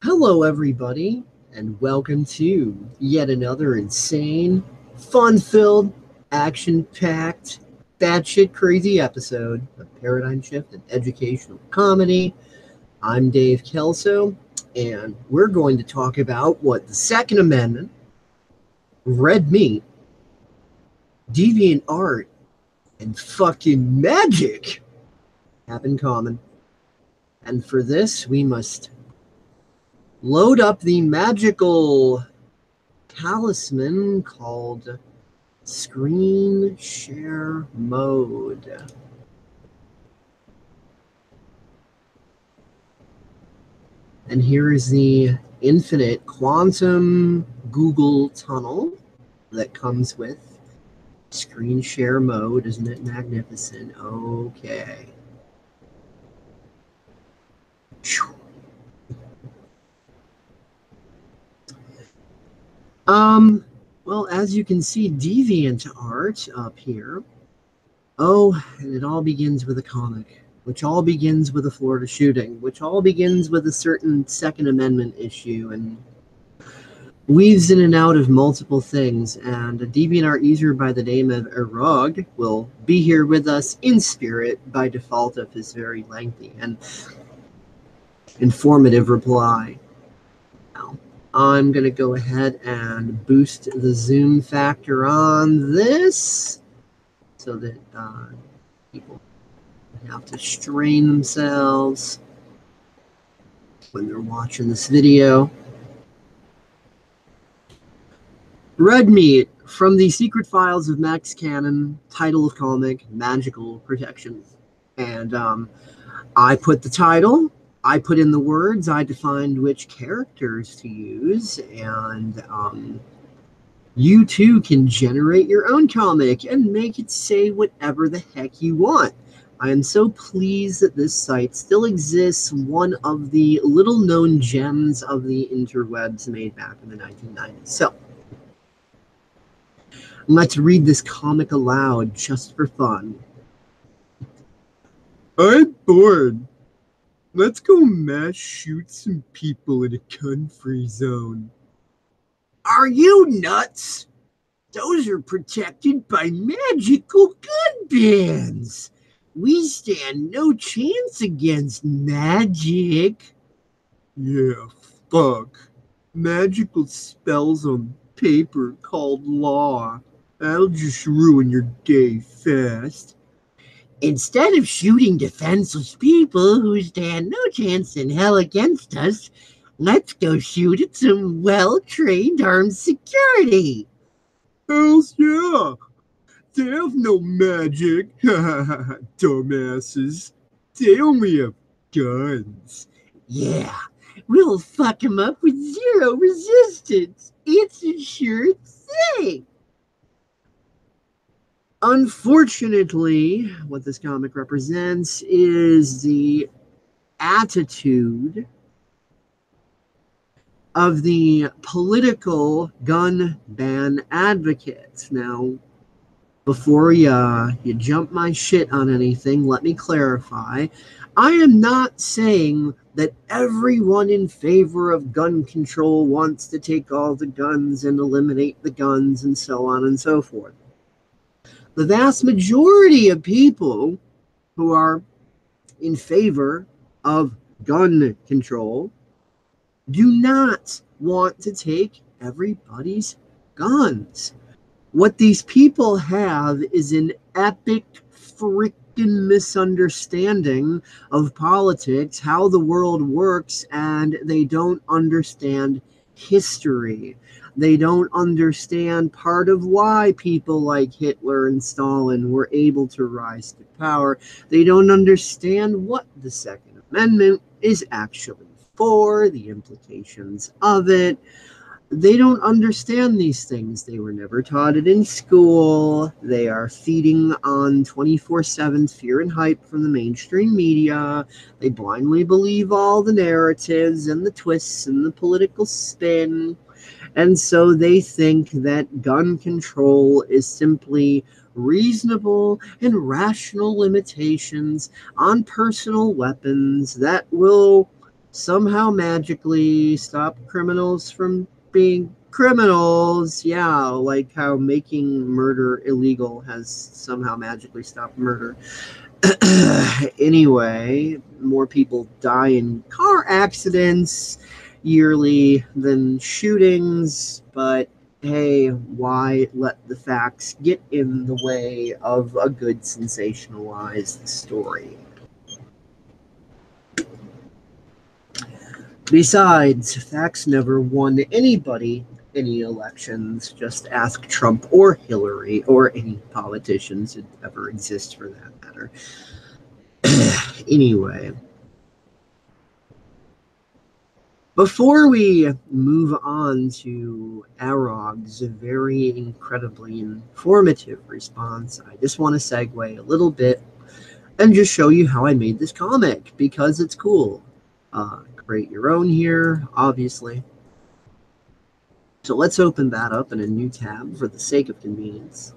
Hello, everybody, and welcome to yet another insane, fun-filled, action-packed, batshit crazy episode of Paradigm Shift and Educational Comedy. I'm Dave Kelso, and we're going to talk about what the Second Amendment, red meat, deviant art, and fucking magic have in common. And for this, we must load up the magical talisman called screen share mode. And here is the infinite quantum Google tunnel that comes with screen share mode. Isn't it magnificent? Okay. Well, as you can see, deviantART up here. Oh, and it all begins with a comic, which all begins with a Florida shooting, which all begins with a certain Second Amendment issue, and weaves in and out of multiple things. And a DeviantArt user by the name of Arrog will be here with us in spirit by default of his very lengthy and informative reply. Now, I'm going to go ahead and boost the zoom factor on this so that people have to strain themselves when they're watching this video. Red Meat from the Secret Files of Max Cannon, title of comic, Magical Protection. And I put the title, I put in the words, I defined which characters to use, and you too can generate your own comic and make it say whatever the heck you want. I am so pleased that this site still exists, one of the little-known gems of the interwebs made back in the 1990s. So, let's read this comic aloud just for fun. I'm bored. Let's go mass shoot some people in a gun-free zone. Are you nuts? Those are protected by magical gun bans. We stand no chance against magic. Yeah, fuck. Magical spells on paper called law. That'll just ruin your day fast. Instead of shooting defenseless people who stand no chance in hell against us, let's go shoot at some well-trained armed security. Hells yeah! They have no magic. Dumbasses. They only have guns. Yeah, we'll fuck them up with zero resistance. It's a sure thing. Unfortunately, what this comic represents is the attitude of the political gun ban advocates. Now, before you jump my shit on anything, let me clarify. I am not saying that everyone in favor of gun control wants to take all the guns and eliminate the guns and so on and so forth. The vast majority of people who are in favor of gun control do not want to take everybody's guns. What these people have is an epic freaking misunderstanding of politics, how the world works, and they don't understand history. They don't understand part of why people like Hitler and Stalin were able to rise to power. They don't understand what the Second Amendment is actually for, the implications of it. They don't understand these things. They were never taught it in school. They are feeding on 24/7 fear and hype from the mainstream media. They blindly believe all the narratives and the twists and the political spin. And so they think that gun control is simply reasonable and rational limitations on personal weapons that will somehow magically stop criminals from being criminals. Yeah, like how making murder illegal has somehow magically stopped murder. Anyway, more people die in car accidents yearly than shootings, but hey, why let the facts get in the way of a good sensationalized story? Besides, facts never won anybody any elections. Just ask Trump or Hillary or any politicians that ever exist for that matter. Anyway, before we move on to Arrog's very incredibly informative response, I just want to segue a little bit and just show you how I made this comic because it's cool. Create your own here, obviously. So let's open that up in a new tab for the sake of convenience.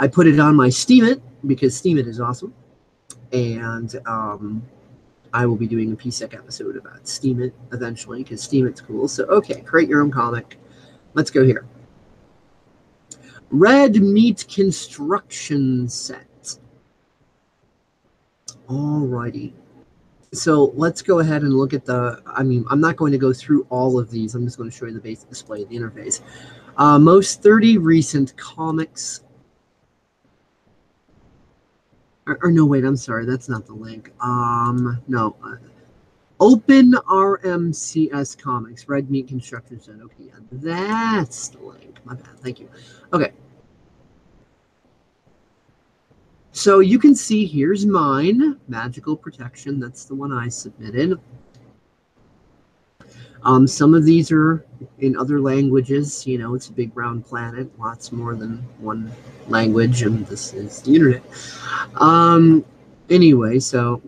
I put it on my Steemit because Steemit is awesome. And I will be doing a PSEC episode about Steemit eventually because Steemit's cool. So, okay, create your own comic. Let's go here. Red Meat Construction Set. Alrighty. So let's go ahead and look at the, I'm not going to go through all of these. I'm just going to show you the basic display of the interface. Most 30 recent comics. Or no, wait, I'm sorry. That's not the link. No. Open RMCS Comics. Red Meat Construction Set. Okay, yeah, that's the link. My bad. Thank you. Okay. So you can see here's mine, Magical Protection. That's the one I submitted. Some of these are in other languages. You know, it's a big round planet, lots more than one language, and this is the internet. Anyway, so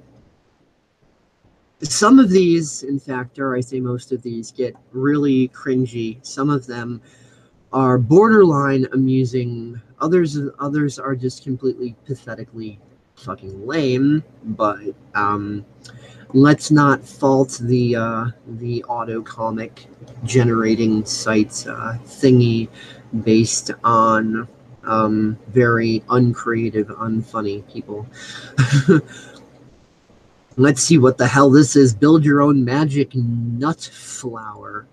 some of these, in fact, or I say most of these, get really cringy. Some of them are borderline amusing. Others are just completely pathetically fucking lame. But let's not fault the auto comic generating site thingy based on very uncreative, unfunny people. Let's see what the hell this is. Build your own magic nut flower.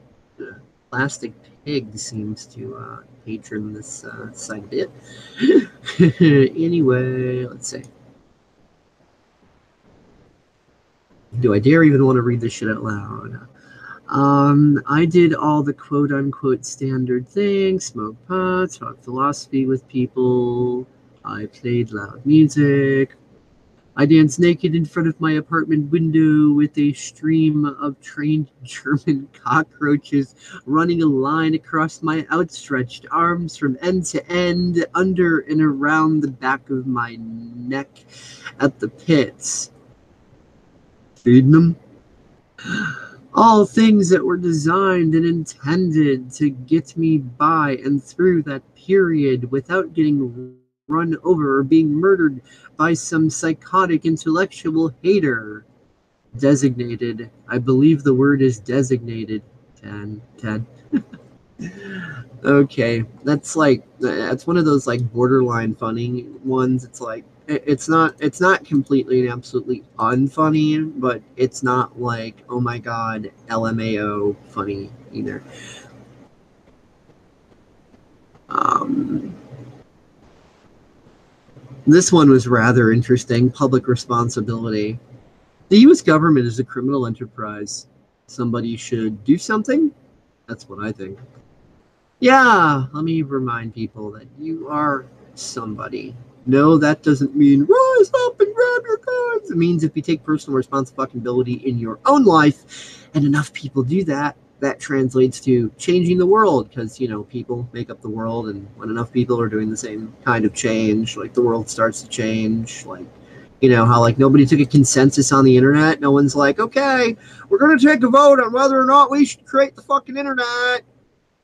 Plastic Pig seems to patron this site a bit. Anyway, let's see. Do I dare even want to read this shit out loud? I did all the quote-unquote standard things. Smoke pot, talk philosophy with people. I played loud music. I danced naked in front of my apartment window with a stream of trained German cockroaches running a line across my outstretched arms from end to end, under and around the back of my neck at the pits. Feeding them? All things that were designed and intended to get me by and through that period without getting run over or being murdered by some psychotic intellectual hater. Designated. I believe the word is designated. Ted. Okay, that's one of those like borderline funny ones. It's like it's not completely and absolutely unfunny, but it's not like, oh my god, LMAO funny either. This one was rather interesting. Public responsibility. The U.S. government is a criminal enterprise. Somebody should do something? That's what I think. Yeah, let me remind people that you are somebody. No, that doesn't mean rise up and grab your guns. It means if you take personal responsibility in your own life, and enough people do that, that translates to changing the world, because, you know, people make up the world, and when enough people are doing the same kind of change, like, the world starts to change. Like, you know, how, like, nobody took a consensus on the internet. No one's like, okay, we're going to take a vote on whether or not we should create the fucking internet.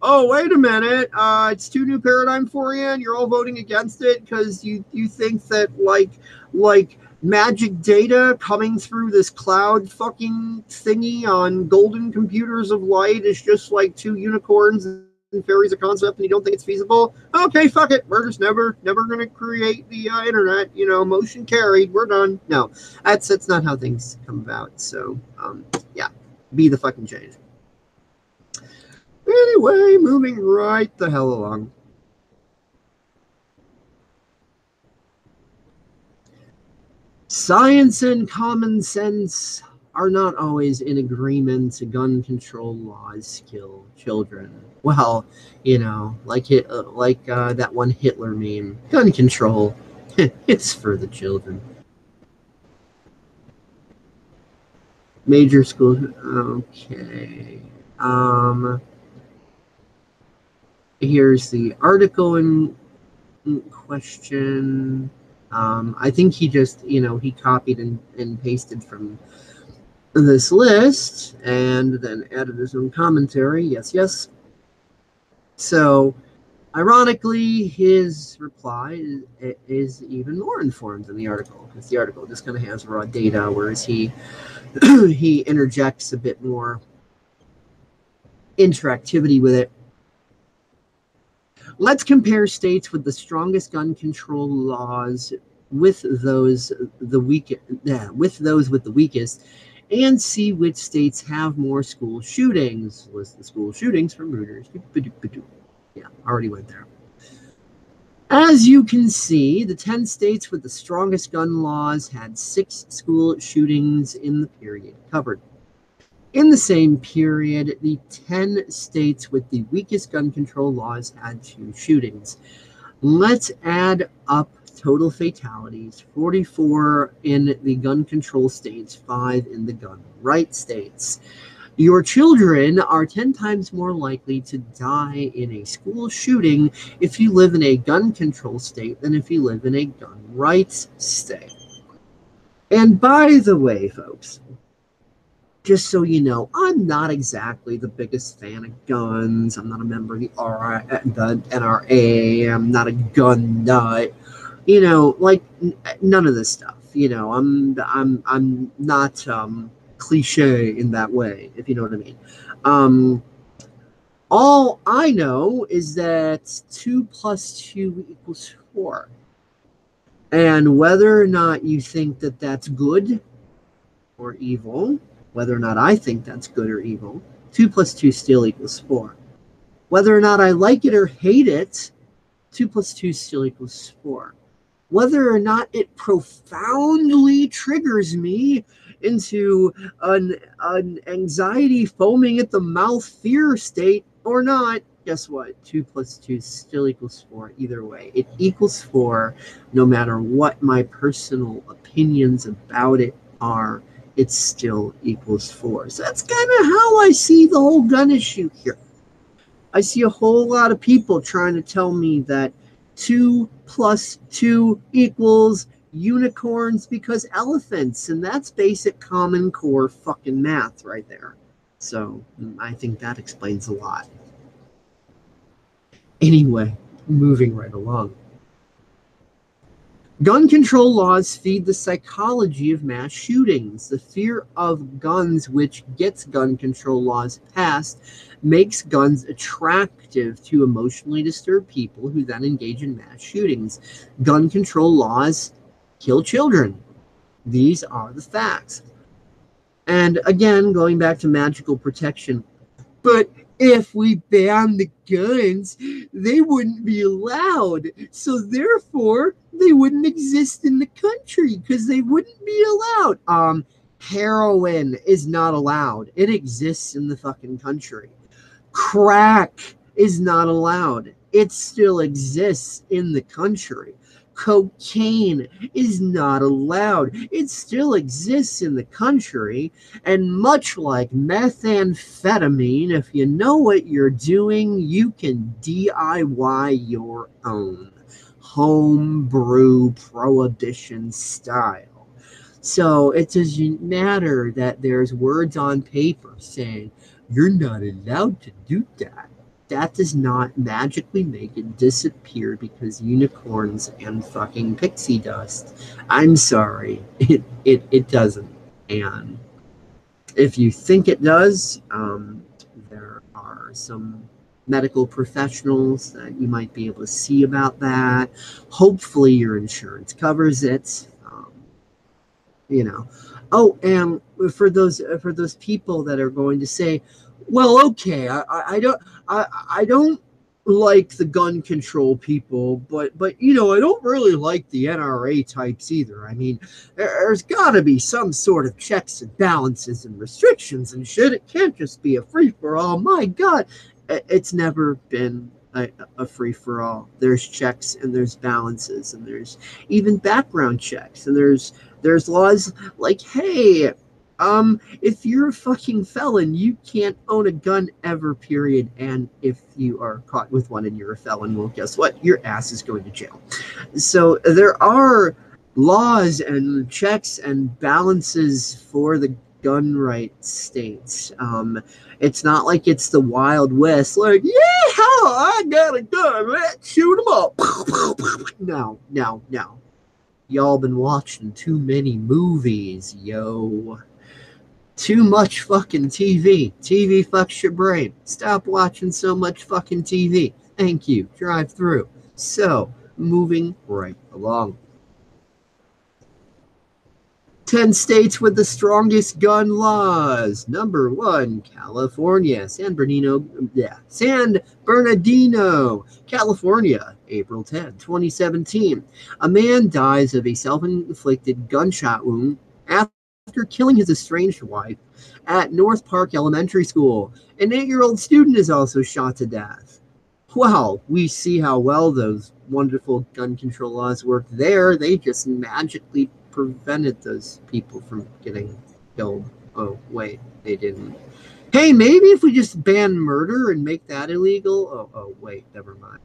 Oh, wait a minute, it's too new paradigm for you, and you're all voting against it because you think that, like magic data coming through this cloud fucking thingy on golden computers of light is just like two unicorns and fairies a concept and you don't think it's feasible? Okay, fuck it. We're just never going to create the internet. Motion carried. We're done. No, that's not how things come about. So, yeah, be the fucking change. Anyway, moving right the hell along. Science and common sense are not always in agreement. Gun control laws kill children. Well, like that one Hitler meme. Gun control, it's for the children. Major school. Okay. Here's the article in question. I think he just, he copied and pasted from this list and then added his own commentary. Yes. So, ironically, his reply is even more informed than the article, because the article just kind of has raw data, whereas he he interjects a bit more interactivity with it. Let's compare states with the strongest gun control laws with those with the weakest, and see which states have more school shootings. List the school shootings from Reuters. Yeah, already went there. As you can see, the 10 states with the strongest gun laws had 6 school shootings in the period covered. In the same period, the 10 states with the weakest gun control laws had 2 shootings. Let's add up total fatalities: 44 in the gun control states, 5 in the gun right states. Your children are 10 times more likely to die in a school shooting if you live in a gun control state than if you live in a gun rights state. And by the way, folks, just so you know, I'm not exactly the biggest fan of guns. I'm not a member of the NRA. I'm not a gun nut. Like none of this stuff. I'm not cliche in that way, if you know what I mean. All I know is that 2 plus 2 equals 4. And whether or not you think that that's good or evil, whether or not I think that's good or evil, 2 plus 2 still equals 4. Whether or not I like it or hate it, 2 plus 2 still equals 4. Whether or not it profoundly triggers me into an anxiety foaming at the mouth fear state or not, guess what? 2 plus 2 still equals 4 either way. It equals 4 no matter what my personal opinions about it are. It still equals 4. So that's kind of how I see the whole gun issue here. I see a whole lot of people trying to tell me that 2 plus 2 equals unicorns because elephants, and that's basic common core fucking math right there. So I think that explains a lot. Anyway, moving right along. Gun control laws feed the psychology of mass shootings. The fear of guns, which gets gun control laws passed, makes guns attractive to emotionally disturbed people who then engage in mass shootings. Gun control laws kill children. These are the facts. And again, going back to magical protection, but if we ban the guns, they wouldn't be allowed. So therefore, they wouldn't exist in the country because they wouldn't be allowed. Heroin is not allowed. It exists in the fucking country. Crack is not allowed. It still exists in the country. Cocaine is not allowed. It still exists in the country. And much like methamphetamine, if you know what you're doing, you can DIY your own. Homebrew prohibition style. So it doesn't matter that there's words on paper saying you're not allowed to do that. that does not magically make it disappear because unicorns and fucking pixie dust. I'm sorry, it doesn't. And if you think it does, there are some medical professionals that you might be able to see about that. Hopefully your insurance covers it. You know. Oh, and for those people that are going to say, well, okay, I don't like the gun control people, but I don't really like the NRA types either. I mean, there's got to be some sort of checks and balances and restrictions and shit. It can't just be a free for all. My God, it's never been a free for all. There's checks and there's balances and there's even background checks and there's laws like, hey, if you're a fucking felon, you can't own a gun ever, period. And if you are caught with one and you're a felon, well, guess what? Your ass is going to jail. So there are laws and checks and balances for the gun rights states. It's not like it's the Wild West, like, yeah, I got a gun, let's shoot them up. No. Y'all been watching too many movies, yo. Too much fucking TV. TV fucks your brain. Stop watching so much fucking TV. Thank you. Drive through. So, moving right along. 10 states with the strongest gun laws. Number 1, California. San Bernardino, California, April 10, 2017. A man dies of a self-inflicted gunshot wound after killing his estranged wife at North Park Elementary School. An 8-year-old student is also shot to death. Well, we see how well those wonderful gun control laws work there. They just magically prevented those people from getting killed. Oh, wait, they didn't. Hey, maybe if we just ban murder and make that illegal? Oh, wait, never mind.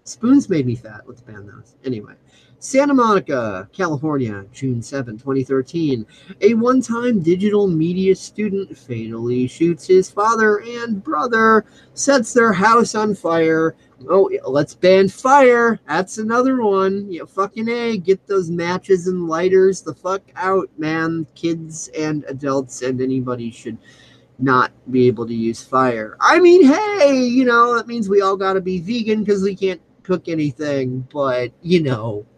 Spoons made me fat. Let's ban those. Anyway, Santa Monica, California, June 7, 2013. A one-time digital media student fatally shoots his father and brother, sets their house on fire. Oh, let's ban fire. That's another one. You fucking A, get those matches and lighters the fuck out, man. Kids and adults and anybody should not be able to use fire. I mean, hey, that means we all gotta be vegan because we can't cook anything, but,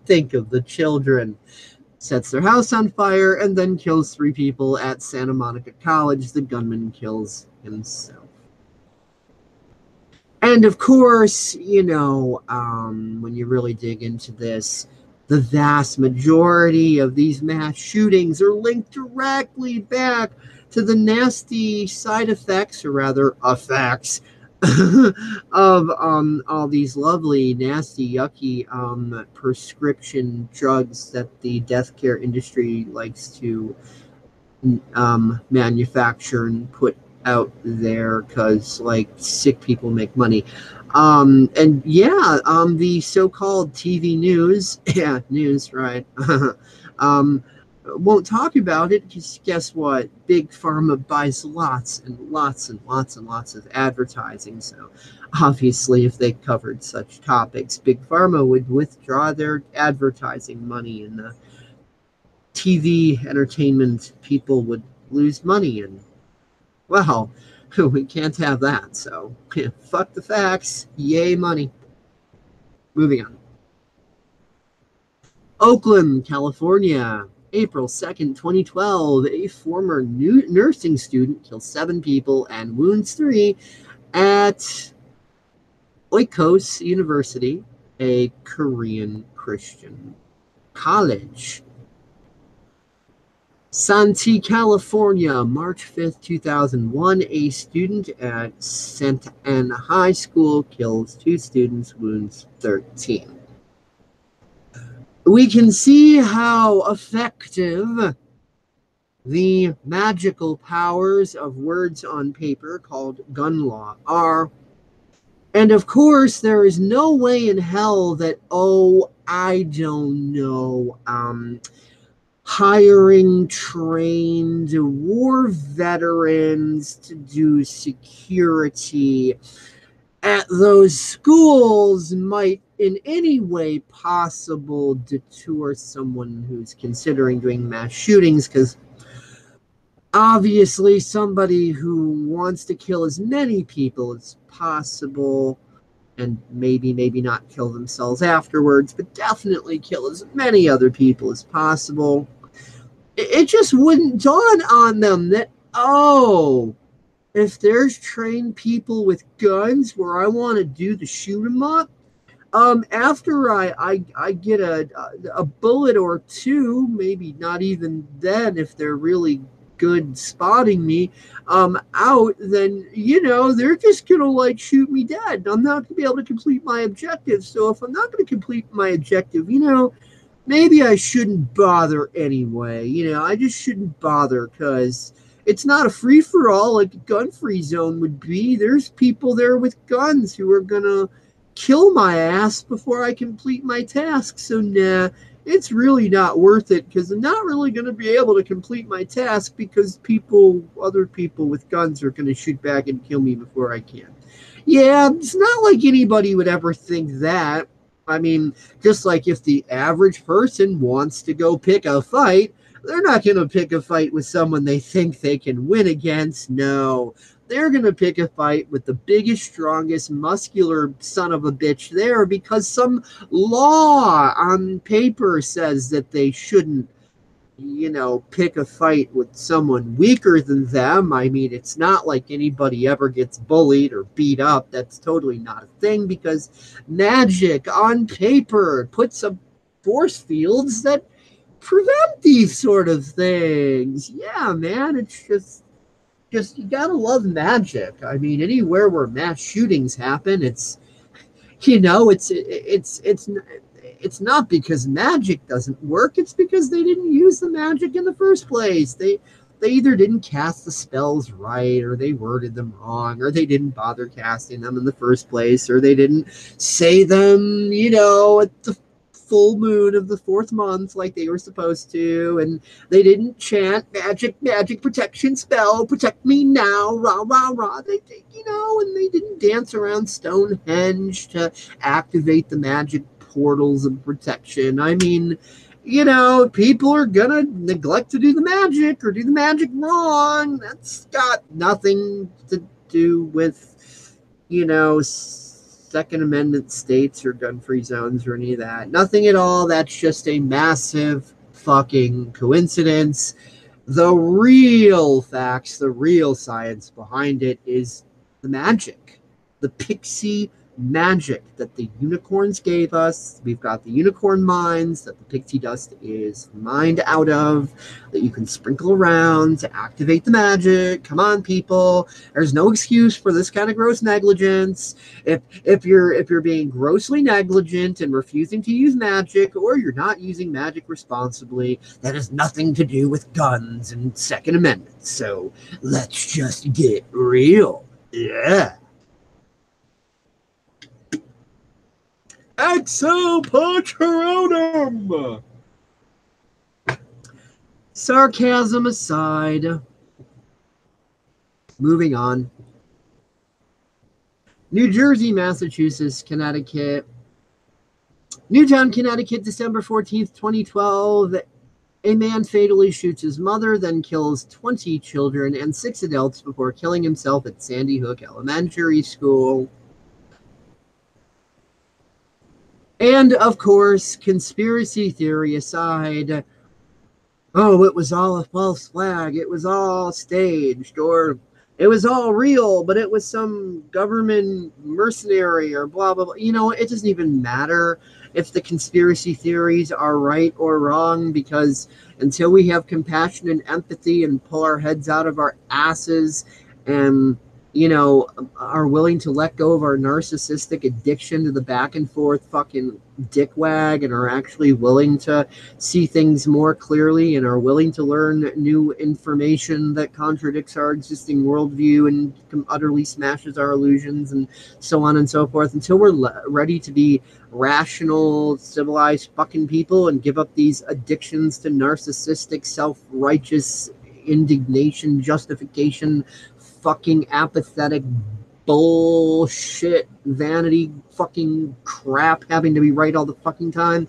think of the children. Sets their house on fire and then kills 3 people at Santa Monica College. The gunman kills himself. And of course, when you really dig into this, the vast majority of these mass shootings are linked directly back to the nasty side effects, or rather effects, of all these lovely, nasty, yucky prescription drugs that the death care industry likes to manufacture and put out there because sick people make money. The so-called TV news, news, right? Won't talk about it because guess what? Big Pharma buys lots and lots and lots and lots of advertising. So obviously, if they covered such topics, Big Pharma would withdraw their advertising money, and the TV entertainment people would lose money. And well, we can't have that. So fuck the facts. Yay, money. Moving on. Oakland, California, April 2nd, 2012. A former nursing student kills 7 people and wounds 3 at Oikos University, a Korean Christian college. Santee, California, March 5th, 2001. A student at Santa Ana High School kills 2 students, wounds 13. We can see how effective the magical powers of words on paper called gun law are. And of course, there is no way in hell that, I don't know, hiring trained war veterans to do security at those schools might in any way possible deter someone who's considering doing mass shootings, because obviously somebody who wants to kill as many people as possible and maybe not kill themselves afterwards, but definitely kill as many other people as possible, it just wouldn't dawn on them that, oh, if there's trained people with guns where I want to do to shoot them up, after I get a bullet or two, maybe not even then if they're really good spotting me, out, then, they're just gonna like shoot me dead. I'm not gonna be able to complete my objective. So if I'm not gonna complete my objective, maybe I shouldn't bother anyway. I just shouldn't bother, because it's not a free-for-all like a gun-free zone would be. There's people there with guns who are gonna kill my ass before I complete my task. So nah, it's really not worth it, because I'm not really going to be able to complete my task because other people with guns are going to shoot back and kill me before I can. Yeah, it's not like anybody would ever think that. I mean, just like if the average person wants to go pick a fight, they're not going to pick a fight with someone they think they can win against. No, they're going to pick a fight with the biggest, strongest, muscular son of a bitch there, because some law on paper says that they shouldn't, pick a fight with someone weaker than them. I mean, it's not like anybody ever gets bullied or beat up. That's totally not a thing, because magic on paper puts up force fields that prevent these sort of things. Yeah, man, it's just you gotta love magic. I mean, anywhere where mass shootings happen, it's not because magic doesn't work. It's because they didn't use the magic in the first place. They either didn't cast the spells right, or they worded them wrong, or they didn't bother casting them in the first place, or they didn't say them, at the full moon of the 4th month like they were supposed to, and they didn't chant magic protection spell, protect me now, rah rah rah. And they didn't dance around Stonehenge to activate the magic portals of protection. I mean, people are gonna neglect to do the magic or do the magic wrong. That's got nothing to do with, Second Amendment states or gun-free zones or any of that. Nothing at all. That's just a massive fucking coincidence. The real facts, the real science behind it is the magic, the pixie magic that the unicorns gave us. We've got the unicorn mines that the pixie dust is mined out of, that you can sprinkle around to activate the magic. Come on, people. There's no excuse for this kind of gross negligence. If you're being grossly negligent and refusing to use magic, or you're not using magic responsibly, that has nothing to do with guns and Second Amendment. So let's just get real. Yeah. Exo Patronum! Sarcasm aside, moving on. New Jersey, Massachusetts, Connecticut. Newtown, Connecticut, December 14th, 2012. A man fatally shoots his mother, then kills 20 children and 6 adults before killing himself at Sandy Hook Elementary School. And, of course, conspiracy theory aside, oh, it was all a false flag, it was all staged, or it was all real, but it was some government mercenary, or blah, blah, blah. It doesn't even matter if the conspiracy theories are right or wrong, because until we have compassion and empathy and pull our heads out of our asses and are willing to let go of our narcissistic addiction to the back and forth fucking dickwag, and are actually willing to see things more clearly, and are willing to learn new information that contradicts our existing worldview and utterly smashes our illusions, and so on and so forth, until we're ready to be rational, civilized fucking people and give up these addictions to narcissistic, self-righteous indignation, justification, fucking apathetic bullshit, vanity, fucking crap, having to be right all the fucking time.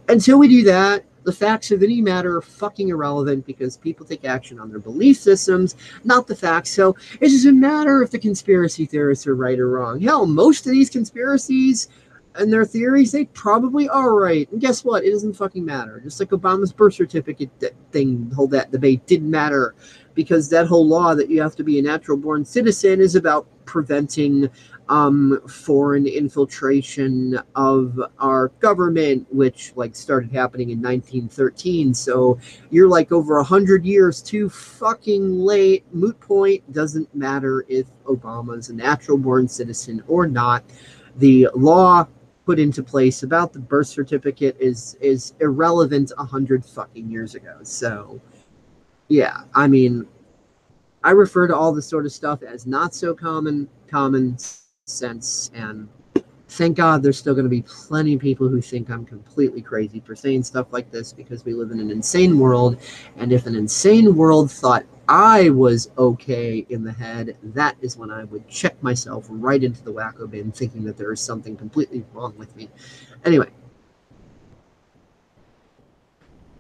Until we do that, the facts of any matter are fucking irrelevant because people take action on their belief systems, not the facts. So it doesn't matter if the conspiracy theorists are right or wrong. Hell, most of these conspiracies and their theories, they probably are right. And guess what? It doesn't fucking matter. Just like Obama's birth certificate thing, the whole that debate didn't matter because that whole law that you have to be a natural born citizen is about preventing foreign infiltration of our government, which like started happening in 1913. So you're like over 100 years too fucking late. Moot point. Doesn't matter if Obama's a natural born citizen or not. The law put into place about the birth certificate is irrelevant 100 fucking years ago. So yeah, I mean, I refer to all this sort of stuff as not so common sense, and thank God there's still going to be plenty of people who think I'm completely crazy for saying stuff like this because we live in an insane world, and if an insane world thought I was okay in the head, that is when I would check myself right into the wacko bin thinking that there is something completely wrong with me. Anyway.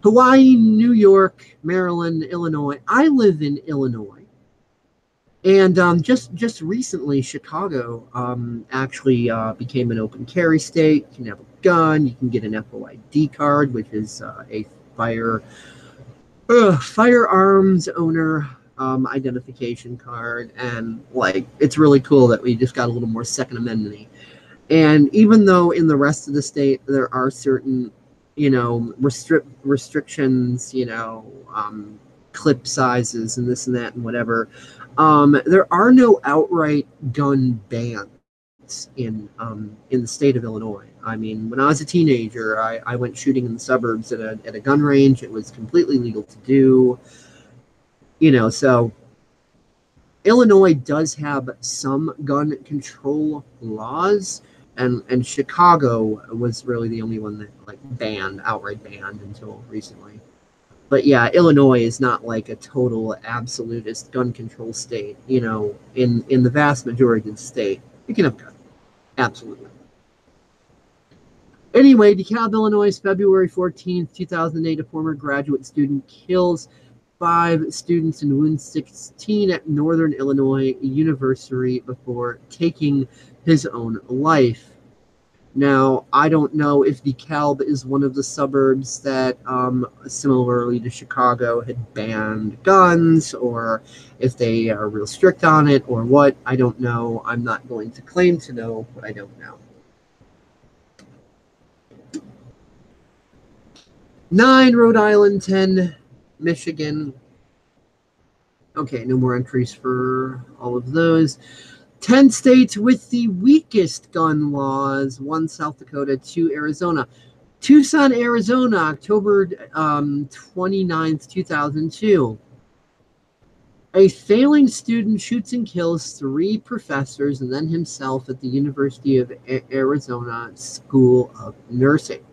Hawaii, New York, Maryland, Illinois. I live in Illinois. And just recently, Chicago actually became an open carry state. You can have a gun. You can get an FOID card, which is a firearms owner identification card. And like, it's really cool that we just got a little more Second Amendment-y. And even though in the rest of the state there are certain, restrictions, clip sizes and this and that and whatever. There are no outright gun bans in the state of Illinois. I mean, when I was a teenager, I went shooting in the suburbs at a gun range. It was completely legal to do. So Illinois does have some gun control laws, and Chicago was really the only one that outright banned until recently. But yeah, Illinois is not like a total absolutist gun control state. In the vast majority of the state, you can have guns. Absolutely. Anyway, DeKalb, Illinois, February 14th, 2008, a former graduate student kills 5 students and wounds 16 at Northern Illinois University before taking his own life. Now, I don't know if DeKalb is one of the suburbs that, similarly to Chicago, had banned guns, or if they are real strict on it, or what. I don't know. I'm not going to claim to know what I don't know. 9, Rhode Island, 10, Michigan. Okay, no more entries for all of those. 10 states with the weakest gun laws. 1, South Dakota. 2, Arizona. Tucson, Arizona, October 29th, 2002. A failing student shoots and kills 3 professors and then himself at the University of Arizona School of Nursing.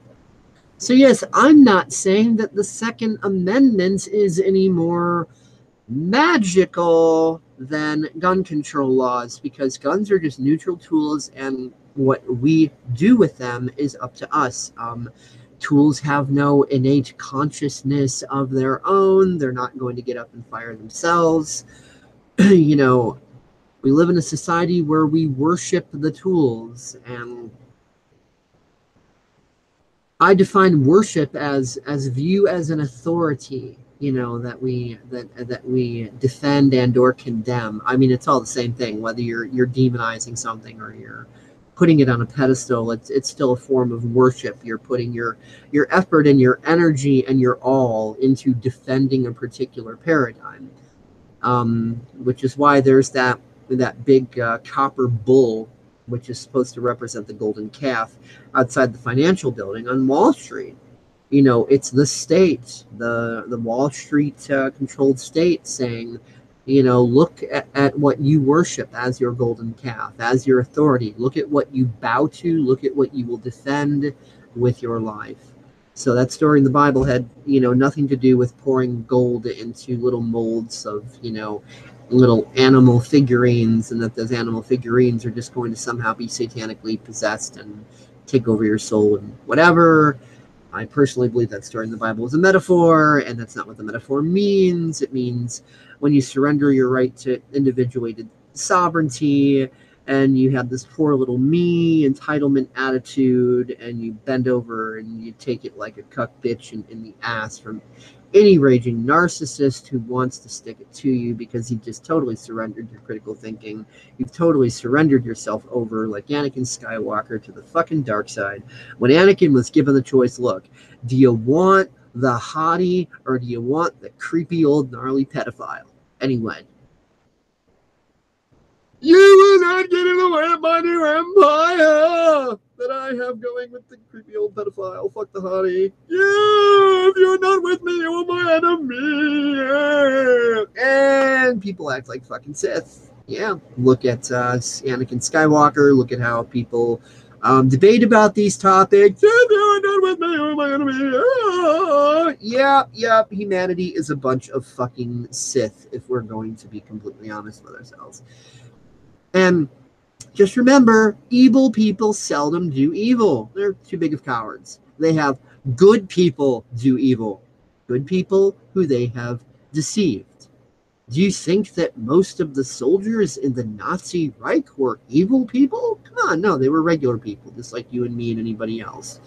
So yes, I'm not saying that the Second Amendment is any more magical than gun control laws, because guns are just neutral tools, and what we do with them is up to us. Tools have no innate consciousness of their own. They're not going to get up and fire themselves. We live in a society where we worship the tools, and I define worship as view as an authority, that we defend and or condemn. I mean, it's all the same thing, whether you're demonizing something or you're putting it on a pedestal. It's still a form of worship. You're putting your effort and your energy and your all into defending a particular paradigm, which is why there's that big copper bull, which is supposed to represent the golden calf, outside the financial building on Wall Street. It's the state, the Wall Street controlled state saying, look at what you worship as your golden calf, as your authority. Look at what you bow to. Look at what you will defend with your life. So that story in the Bible had, nothing to do with pouring gold into little molds of, little animal figurines, and that those animal figurines are just going to somehow be satanically possessed and take over your soul and whatever. I personally believe that story in the Bible is a metaphor, and that's not what the metaphor means. It means when you surrender your right to individuated sovereignty, and you have this poor little me entitlement attitude, and you bend over and you take it like a cuck bitch in the ass from any raging narcissist who wants to stick it to you because you've just totally surrendered your critical thinking. You've totally surrendered yourself over, like Anakin Skywalker, to the fucking dark side. When Anakin was given the choice, look, do you want the hottie or do you want the creepy old gnarly pedophile? Anyway, you will not get in the way of my new empire that I have going with the creepy old pedophile. Fuck the hottie. Yeah, if you're not with me, you are my enemy. And people act like fucking Sith. Yeah, look at Anakin Skywalker. Look at how people debate about these topics. If you're not with me, you are my enemy. Yeah, humanity is a bunch of fucking Sith, if we're going to be completely honest with ourselves. And just remember, evil people seldom do evil. They're too big of cowards. They have good people do evil. Good people who they have deceived. Do you think that most of the soldiers in the Nazi Reich were evil people? Come on, no, they were regular people, just like you and me and anybody else.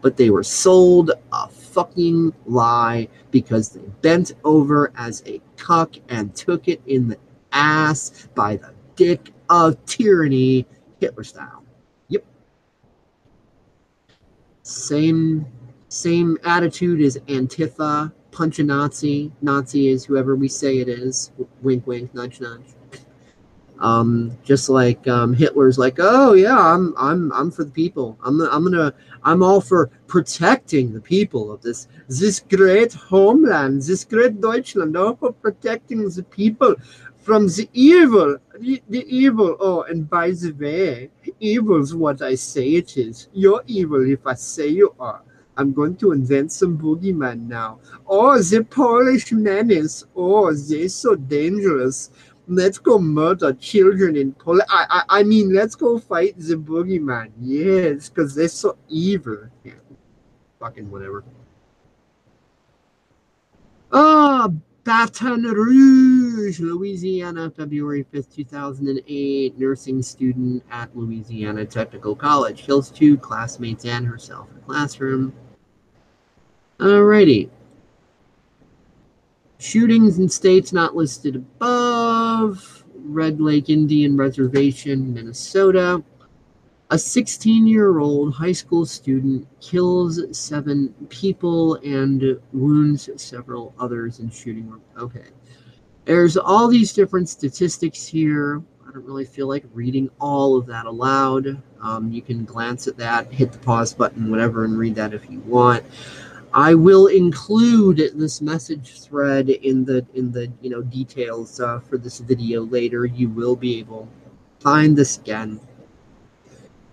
But they were sold a fucking lie because they bent over as a cuck and took it in the ass by the dick of tyranny, Hitler style. Yep. Same attitude as Antifa, punch a Nazi. Nazi is whoever we say it is. Wink, wink, nudge, nudge. Just like Hitler's like, oh yeah, I'm for the people. I'm all for protecting the people of this great homeland, this great Deutschland, all for protecting the people from the evil, the evil. Oh, and by the way, evil's what I say it is. You're evil if I say you are. I'm going to invent some boogeyman now. Oh, the Polish menace. Oh, they're so dangerous. Let's go murder children in Poland. I mean, let's go fight the boogeyman. Yes, because they're so evil. Yeah, fucking whatever. Baton Rouge, Louisiana, February 5th, 2008. Nursing student at Louisiana Technical College. Kills 2 classmates and herself in classroom. Alrighty. Shootings in states not listed above. Red Lake Indian Reservation, Minnesota. A 16-year-old high school student kills 7 people and wounds several others in shooting. Okay. There's all these different statistics here. I don't really feel like reading all of that aloud. You can glance at that, hit the pause button, whatever, and read that if you want. I will include this message thread in the details for this video later. You will be able to find this again.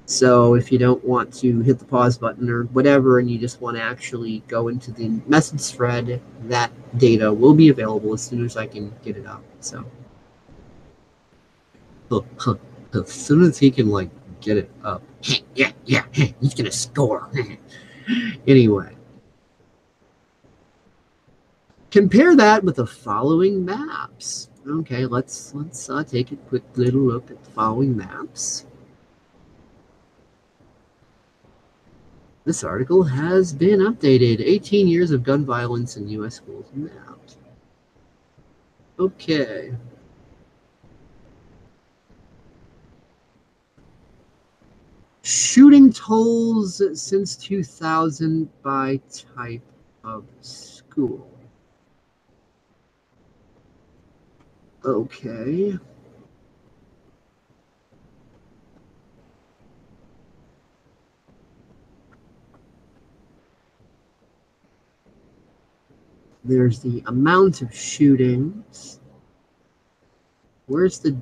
So if you don't want to hit the pause button or whatever, and you just want to actually go into the message thread, that data will be available as soon as I can get it up. So as soon as he can get it up, yeah, he's gonna score. Anyway. Compare that with the following maps. Okay, let's take a quick little look at the following maps. This article has been updated. 18 years of gun violence in U.S. schools mapped. Okay. Shooting tolls since 2000 by type of school. Okay. There's the amount of shootings. Where's the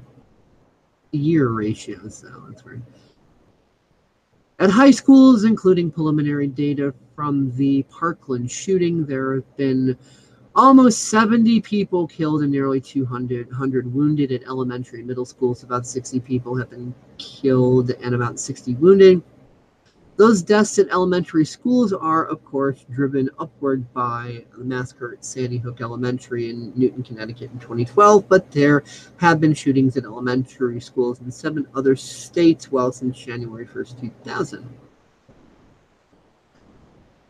year ratios, though? That's weird. At high schools, including preliminary data from the Parkland shooting, there have been Almost 70 people killed and nearly 200 wounded at elementary and middle schools. About 60 people have been killed and about 60 wounded. Those deaths at elementary schools are, of course, driven upward by the massacre at Sandy Hook Elementary in Newton, Connecticut in 2012, but there have been shootings at elementary schools in 7 other states well since January 1st, 2000.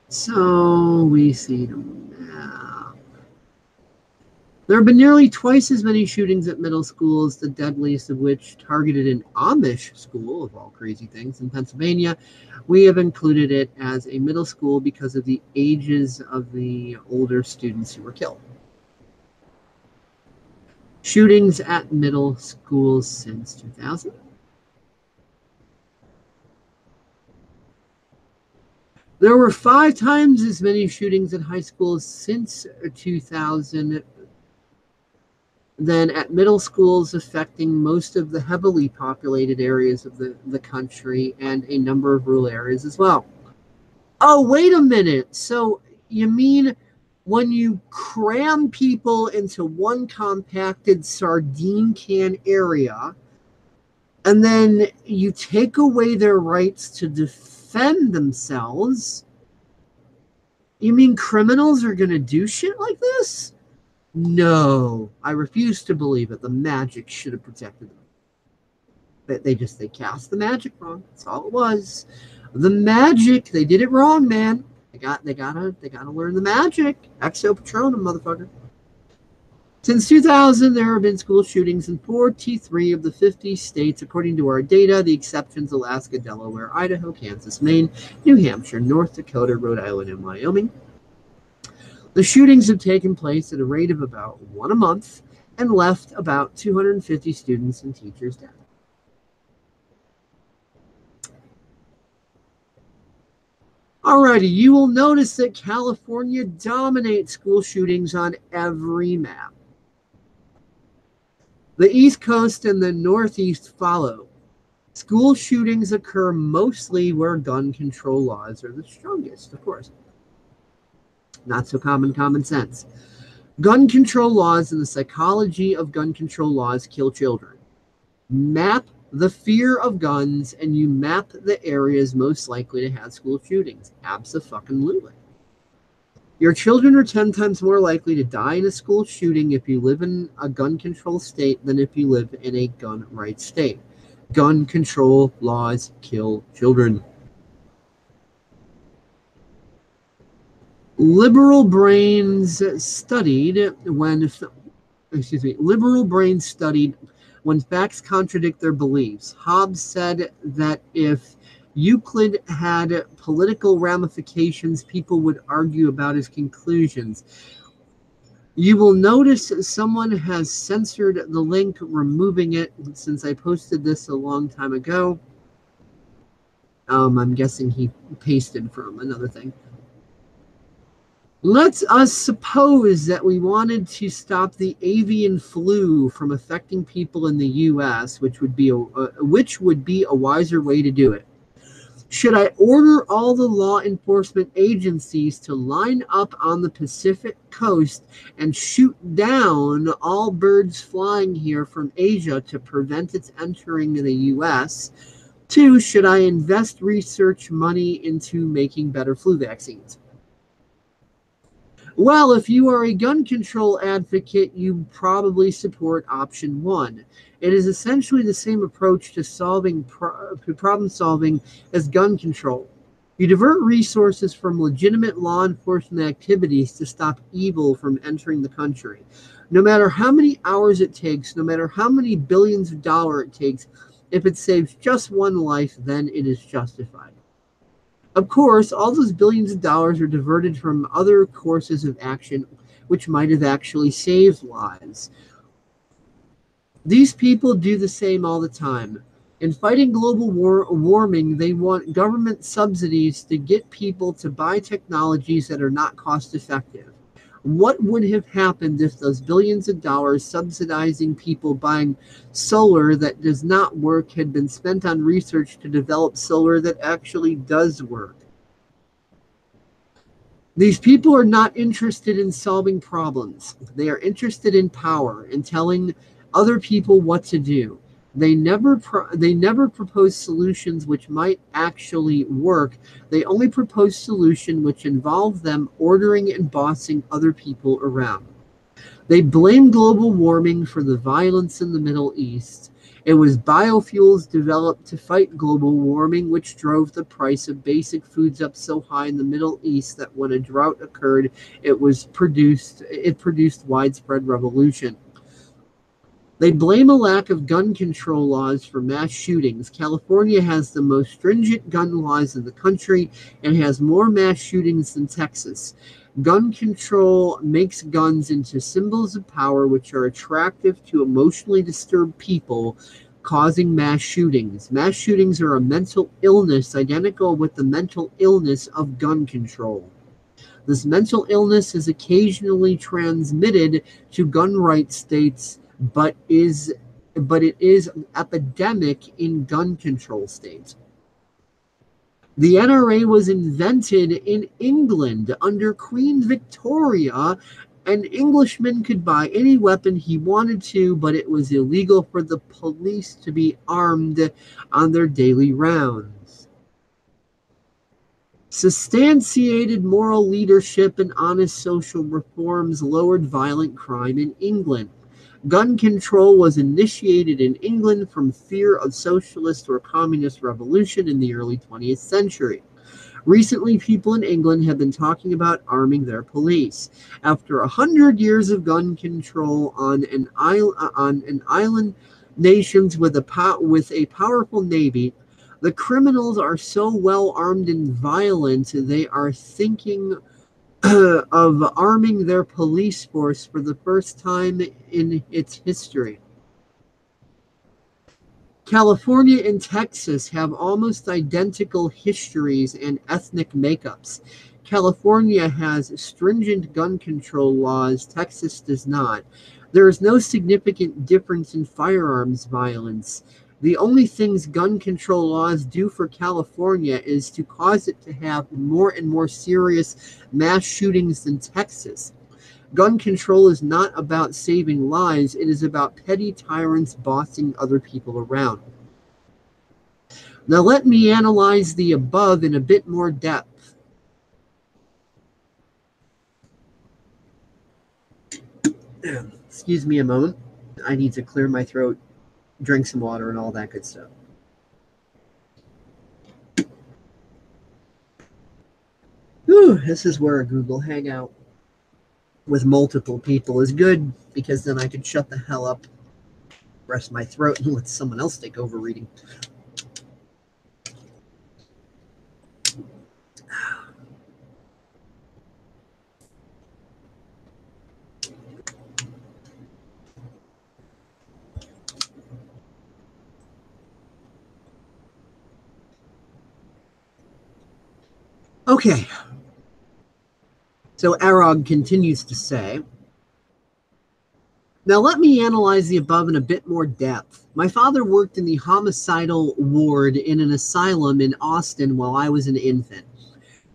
So we see the map. There have been nearly twice as many shootings at middle schools, the deadliest of which targeted an Amish school, of all crazy things, in Pennsylvania. We have included it as a middle school because of the ages of the older students who were killed. Shootings at middle schools since 2000. There were 5 times as many shootings at high schools since 2000 than at middle schools, affecting most of the heavily populated areas of the country and a number of rural areas as well. Oh, wait a minute. So you mean when you cram people into one compacted sardine can area and then you take away their rights to defend themselves, you mean criminals are going to do shit like this? No, I refuse to believe it. The magic should have protected them. They cast the magic wrong. That's all it was. The magic, they did it wrong, man. They gotta learn the magic. Exo Patronum, motherfucker. Since 2000, there have been school shootings in 43 of the 50 states, according to our data. The exceptions: Alaska, Delaware, Idaho, Kansas, Maine, New Hampshire, North Dakota, Rhode Island, and Wyoming. The shootings have taken place at a rate of about 1 a month and left about 250 students and teachers dead. Alrighty, you will notice that California dominates school shootings on every map. The East Coast and the Northeast follow. School shootings occur mostly where gun control laws are the strongest, of course. Not so common sense. Gun control laws and the psychology of gun control laws kill children. Map the fear of guns and you map the areas most likely to have school shootings. Abso-fucking-lutely. Your children are 10 times more likely to die in a school shooting if you live in a gun control state than if you live in a gun rights state. Gun control laws kill children. Liberal brains studied when facts contradict their beliefs. Hobbes said that if Euclid had political ramifications, people would argue about his conclusions. You will notice someone has censored the link, removing it since I posted this a long time ago. I'm guessing he pasted from another thing. Let us suppose that we wanted to stop the avian flu from affecting people in the U.S., which would be a wiser way to do it. Should I order all the law enforcement agencies to line up on the Pacific coast and shoot down all birds flying here from Asia to prevent its entering the U.S.? 2, should I invest research money into making better flu vaccines? Well, if you are a gun control advocate, you probably support option 1. It is essentially the same approach to problem solving as gun control. You divert resources from legitimate law enforcement activities to stop evil from entering the country. No matter how many hours it takes, no matter how many billions of dollars it takes, if it saves just one life, then it is justified. Of course, all those billions of dollars are diverted from other courses of action which might have actually saved lives. These people do the same all the time. In fighting global warming, they want government subsidies to get people to buy technologies that are not cost effective. What would have happened if those billions of dollars subsidizing people buying solar that does not work had been spent on research to develop solar that actually does work? These people are not interested in solving problems. They are interested in power and telling other people what to do. They never propose solutions which might actually work. They only propose solutions which involve them ordering and bossing other people around. They blame global warming for the violence in the Middle East. It was biofuels developed to fight global warming which drove the price of basic foods up so high in the Middle East that when a drought occurred, it produced widespread revolution. They blame a lack of gun control laws for mass shootings. California has the most stringent gun laws in the country and has more mass shootings than Texas. Gun control makes guns into symbols of power which are attractive to emotionally disturbed people, causing mass shootings. Mass shootings are a mental illness identical with the mental illness of gun control. This mental illness is occasionally transmitted to gun rights states, but it is epidemic in gun control states. The NRA was invented in England under Queen Victoria. An Englishman could buy any weapon he wanted to, but it was illegal for the police to be armed on their daily rounds. Substantiated moral leadership and honest social reforms lowered violent crime in England. Gun control was initiated in England from fear of socialist or communist revolution in the early 20th century. Recently, people in England have been talking about arming their police. After 100 years of gun control on an island nations with a powerful navy, the criminals are so well armed and violent they are thinking of arming their police force for the first time in its history. California and Texas have almost identical histories and ethnic makeups. California has stringent gun control laws, Texas does not. There is no significant difference in firearms violence. The only things gun control laws do for California is to cause it to have more and more serious mass shootings than Texas. Gun control is not about saving lives, it is about petty tyrants bossing other people around. Now let me analyze the above in a bit more depth. Excuse me a moment. I need to clear my throat, drink some water, and all that good stuff. Whew, this is where a Google Hangout with multiple people is good, because then I can shut the hell up, rest my throat, and let someone else take over reading. Okay. So Arrog continues to say, now let me analyze the above in a bit more depth. My father worked in the homicidal ward in an asylum in Austin while I was an infant.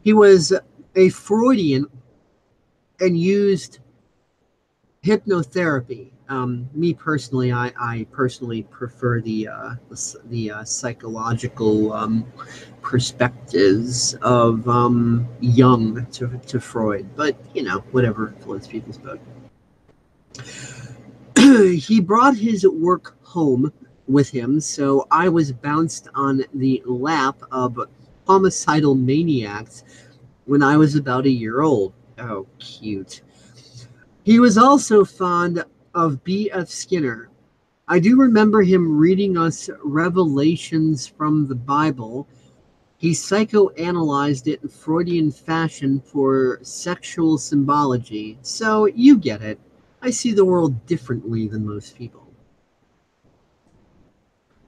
He was a Freudian and used hypnotherapy. Me personally, I personally prefer the psychological perspectives of Jung to Freud, but you know, whatever floats people's boat. He brought his work home with him, so I was bounced on the lap of homicidal maniacs when I was about a year old. Oh, cute. He was also fond of B.F. Skinner. I do remember him reading us revelations from the Bible. He psychoanalyzed it in Freudian fashion for sexual symbology. So you get it. I see the world differently than most people.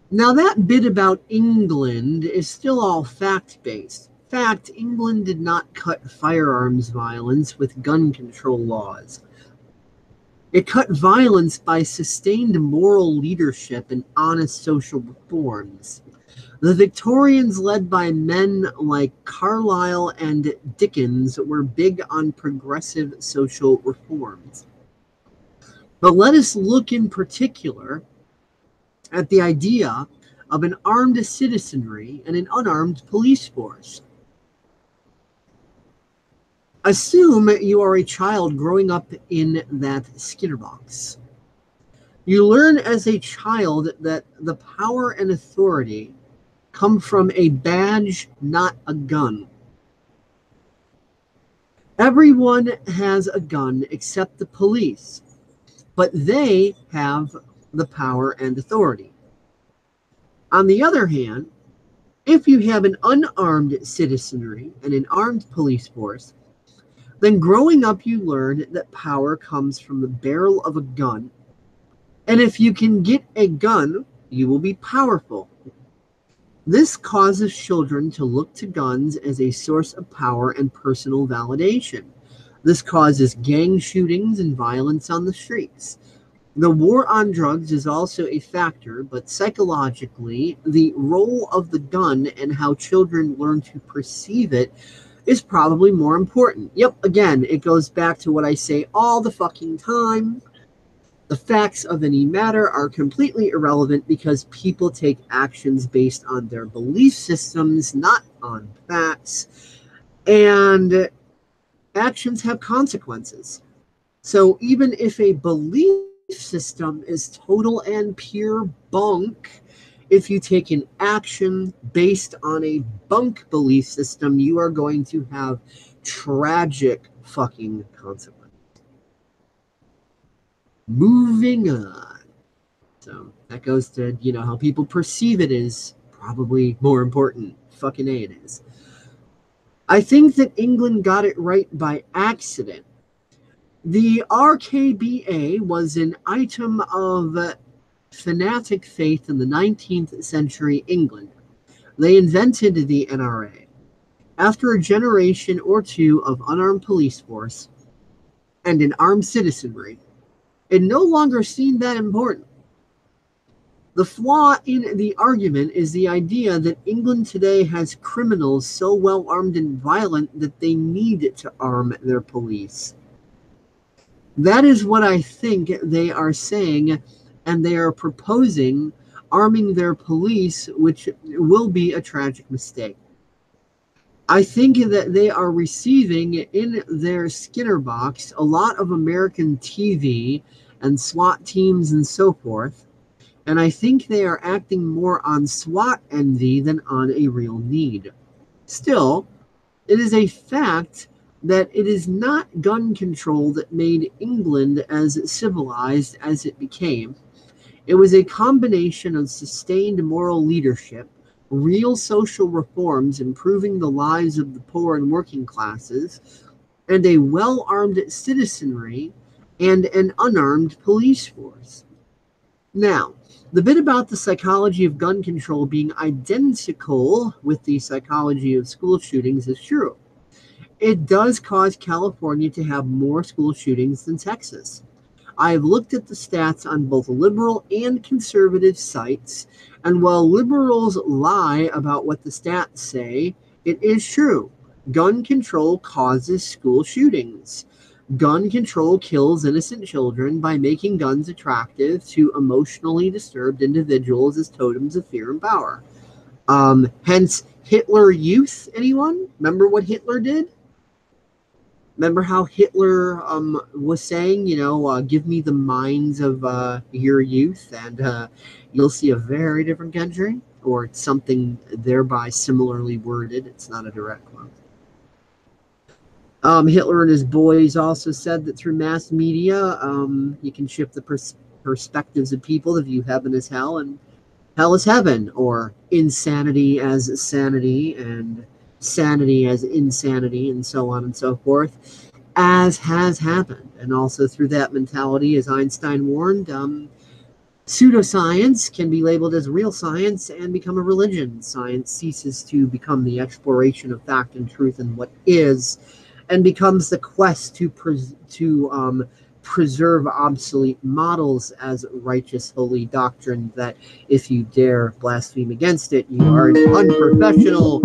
Now that bit about England is still all fact-based. Fact, England did not cut firearms violence with gun control laws. It cut violence by sustained moral leadership and honest social reforms. The Victorians, led by men like Carlyle and Dickens, were big on progressive social reforms. But let us look in particular at the idea of an armed citizenry and an unarmed police force. Assume you are a child growing up in that Skinner box. You learn as a child that the power and authority come from a badge, not a gun. Everyone has a gun except the police, but they have the power and authority. On the other hand, if you have an unarmed citizenry and an armed police force, then growing up you learn that power comes from the barrel of a gun, and if you can get a gun, you will be powerful. This causes children to look to guns as a source of power and personal validation. This causes gang shootings and violence on the streets. The war on drugs is also a factor, but psychologically, the role of the gun and how children learn to perceive it is probably more important. Yep, again, it goes back to what I say all the fucking time. The facts of any matter are completely irrelevant because people take actions based on their belief systems, not on facts. And actions have consequences. So even if a belief system is total and pure bunk, if you take an action based on a bunk belief system, you are going to have tragic fucking consequences. Moving on. So that goes to, how people perceive it is probably more important. Fucking A, it is. I think that England got it right by accident. The RKBA was an item of fanatic faith in the 19th century England. They invented the NRA. After a generation or two of unarmed police force and an armed citizenry, it no longer seemed that important. The flaw in the argument is the idea that England today has criminals so well armed and violent that they need to arm their police. That is what I think they are saying, and they are proposing arming their police, which will be a tragic mistake. I think that they are receiving in their Skinner box a lot of American TV and SWAT teams and so forth, and I think they are acting more on SWAT envy than on a real need. Still, it is a fact that it is not gun control that made England as civilized as it became. It was a combination of sustained moral leadership, real social reforms improving the lives of the poor and working classes, and a well-armed citizenry and an unarmed police force. Now, the bit about the psychology of gun control being identical with the psychology of school shootings is true. It does cause California to have more school shootings than Texas. I have looked at the stats on both liberal and conservative sites, and while liberals lie about what the stats say, it is true. Gun control causes school shootings. Gun control kills innocent children by making guns attractive to emotionally disturbed individuals as totems of fear and power. Hence, Hitler Youth, anyone? Remember what Hitler did? Remember how Hitler was saying, give me the minds of your youth and you'll see a very different country? Or it's something thereby similarly worded. It's not a direct quote. Hitler and his boys also said that through mass media, you can shift the perspectives of people to view heaven as hell and hell as heaven, or insanity as sanity and sanity as insanity, and so on and so forth, as has happened. And also through that mentality, as Einstein warned, pseudoscience can be labeled as real science and become a religion. Science ceases to become the exploration of fact and truth and what is, and becomes the quest to preserve obsolete models as righteous holy doctrine, that if you dare blaspheme against it, you are an unprofessional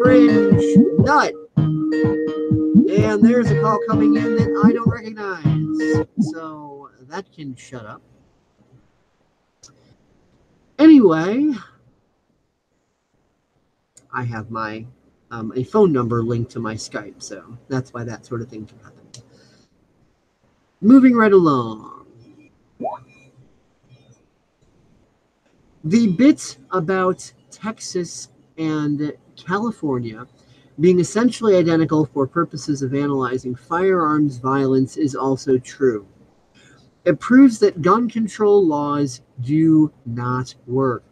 fringe nut. And there's a call coming in that I don't recognize, so that can shut up. Anyway, I have my a phone number linked to my Skype, so that's why that sort of thing can happen. Moving right along. The bit about Texas and California being essentially identical for purposes of analyzing firearms violence is also true. It proves that gun control laws do not work.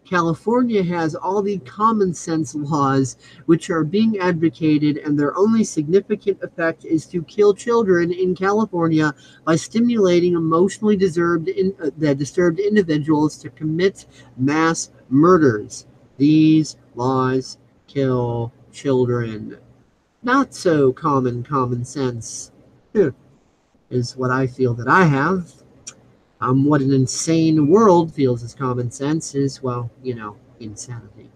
California has all the common sense laws which are being advocated, and their only significant effect is to kill children in California by stimulating emotionally disturbed individuals to commit mass murders. These laws kill children. Not so common sense is what I feel that I have. What an insane world feels as common sense is, well, insanity.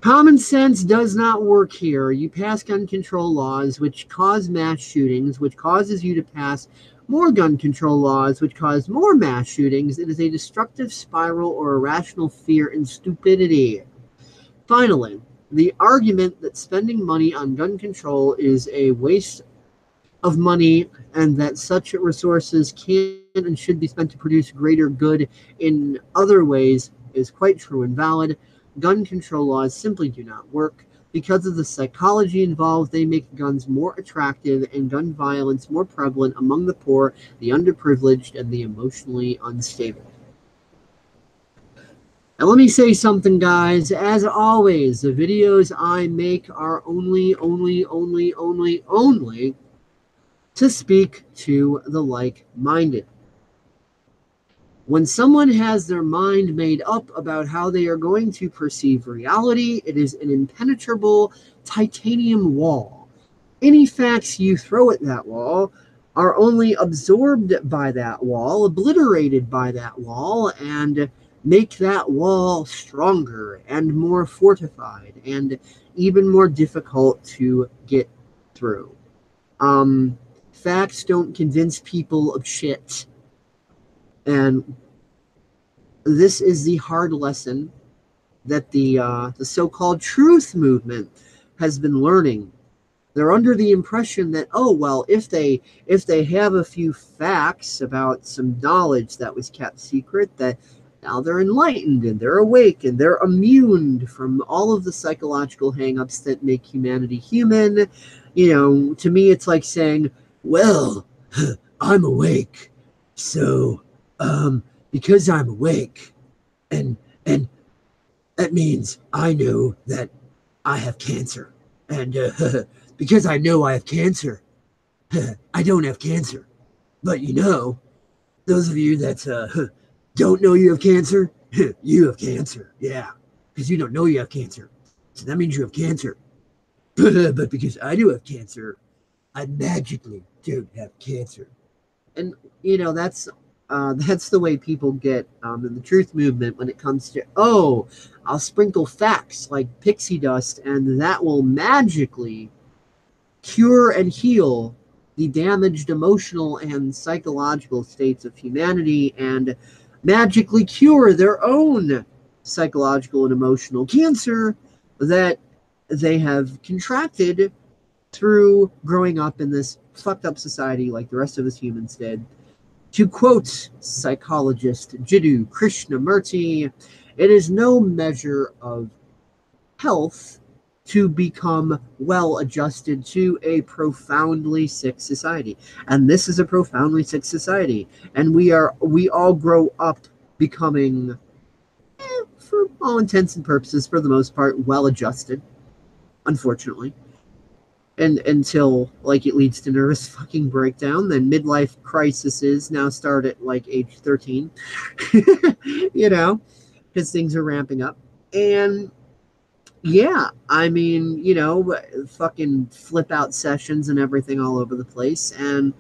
Common sense does not work here. You pass gun control laws which cause mass shootings, which causes you to pass more gun control laws which cause more mass shootings. It is a destructive spiral or irrational fear and stupidity. Finally, the argument that spending money on gun control is a waste of money and that such resources can and should be spent to produce greater good in other ways is quite true and valid. Gun control laws simply do not work. Because of the psychology involved, they make guns more attractive and gun violence more prevalent among the poor, the underprivileged, and the emotionally unstable. And let me say something, guys. As always, the videos I make are only to speak to the like-minded. When someone has their mind made up about how they are going to perceive reality, it is an impenetrable titanium wall. Any facts you throw at that wall are only absorbed by that wall, obliterated by that wall, and make that wall stronger and more fortified and even more difficult to get through. Facts don't convince people of shit. And this is the hard lesson that the so-called truth movement has been learning. They're under the impression that, oh, well, if they have a few facts about some knowledge that was kept secret, that now they're enlightened and they're awake and they're immune from all of the psychological hang-ups that make humanity human. To me, it's like saying, well, I'm awake, so because I'm awake, and that means I know that I have cancer, and because I know I have cancer, I don't have cancer. But those of you that don't know you have cancer, you have cancer, yeah, because you don't know you have cancer, so that means you have cancer. But because I do have cancer, I magically don't have cancer. And that's the way people get in the truth movement when it comes to, oh, I'll sprinkle facts like pixie dust and that will magically cure and heal the damaged emotional and psychological states of humanity and magically cure their own psychological and emotional cancer that they have contracted through growing up in this fucked up society like the rest of us humans did. To quote psychologist Jiddu Krishnamurti, it is no measure of health to become well-adjusted to a profoundly sick society. And this is a profoundly sick society. And we all grow up becoming, for all intents and purposes, for the most part, well-adjusted, unfortunately. And until it leads to nervous fucking breakdown, then midlife crises now start at age 13, because things are ramping up. And Yeah, I mean, fucking flip out sessions and everything all over the place. And,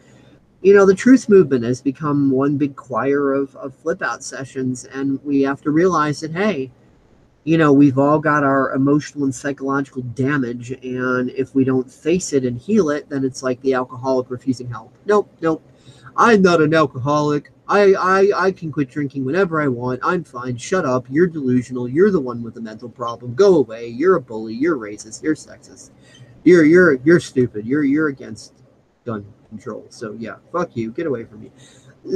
the truth movement has become one big choir of flip out sessions. And we have to realize that, hey, we've all got our emotional and psychological damage. And if we don't face it and heal it, then it's like the alcoholic refusing help. Nope, nope. I'm not an alcoholic. I can quit drinking whenever I want. I'm fine. Shut up. You're delusional. You're the one with the mental problem. Go away. You're a bully. You're racist. You're sexist. You're stupid. You're against gun control. So yeah, fuck you. Get away from me.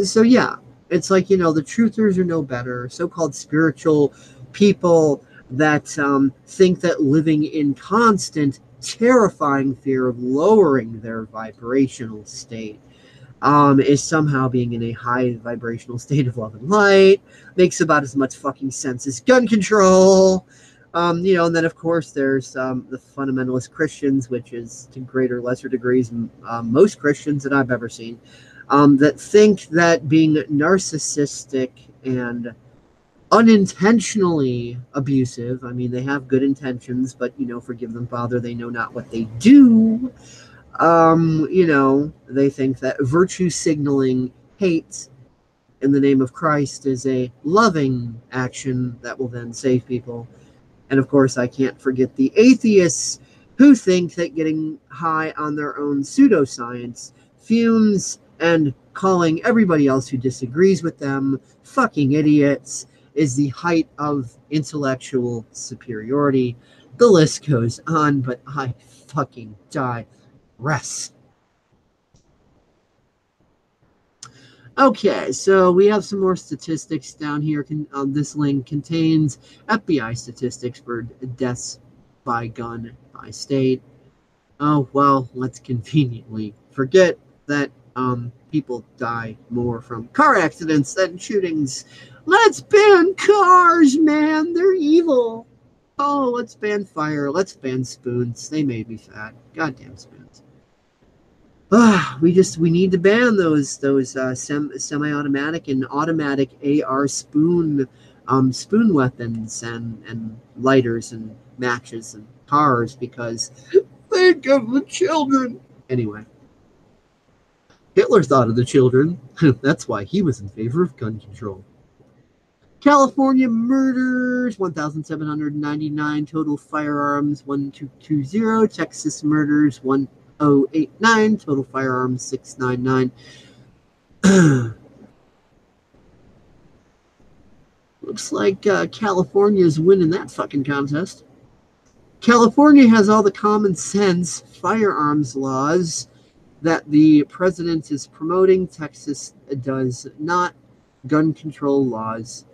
So yeah, it's like, the truthers are no better. So-called spiritual people that think that living in constant, terrifying fear of lowering their vibrational state is somehow being in a high vibrational state of love and light. Makes about as much fucking sense as gun control. And then, of course, there's the fundamentalist Christians, which is to greater or lesser degrees most Christians that I've ever seen, that think that being narcissistic and unintentionally abusive, I mean, they have good intentions, but, forgive them, Father, they know not what they do. They think that virtue signaling hate in the name of Christ is a loving action that will then save people. And of course, I can't forget the atheists who think that getting high on their own pseudoscience, fumes, and calling everybody else who disagrees with them fucking idiots is the height of intellectual superiority. The list goes on, but I fucking die. Rest. Okay, so we have some more statistics down here. This link contains FBI statistics for deaths by gun by state. Oh, well, let's conveniently forget that people die more from car accidents than shootings. Let's ban cars, man. They're evil. Oh, let's ban fire. Let's ban spoons. They made me fat. Goddamn spoons. We need to ban those semi-automatic and automatic AR spoon weapons and lighters and matches and cars, because think of the children. Anyway, Hitler thought of the children. That's why he was in favor of gun control. California murders 1,799, total firearms 1,220. Texas murders 1,089, total firearms 699. Looks like California's winning that fucking contest. California has all the common sense firearms laws that the president is promoting. Texas does not. Gun control laws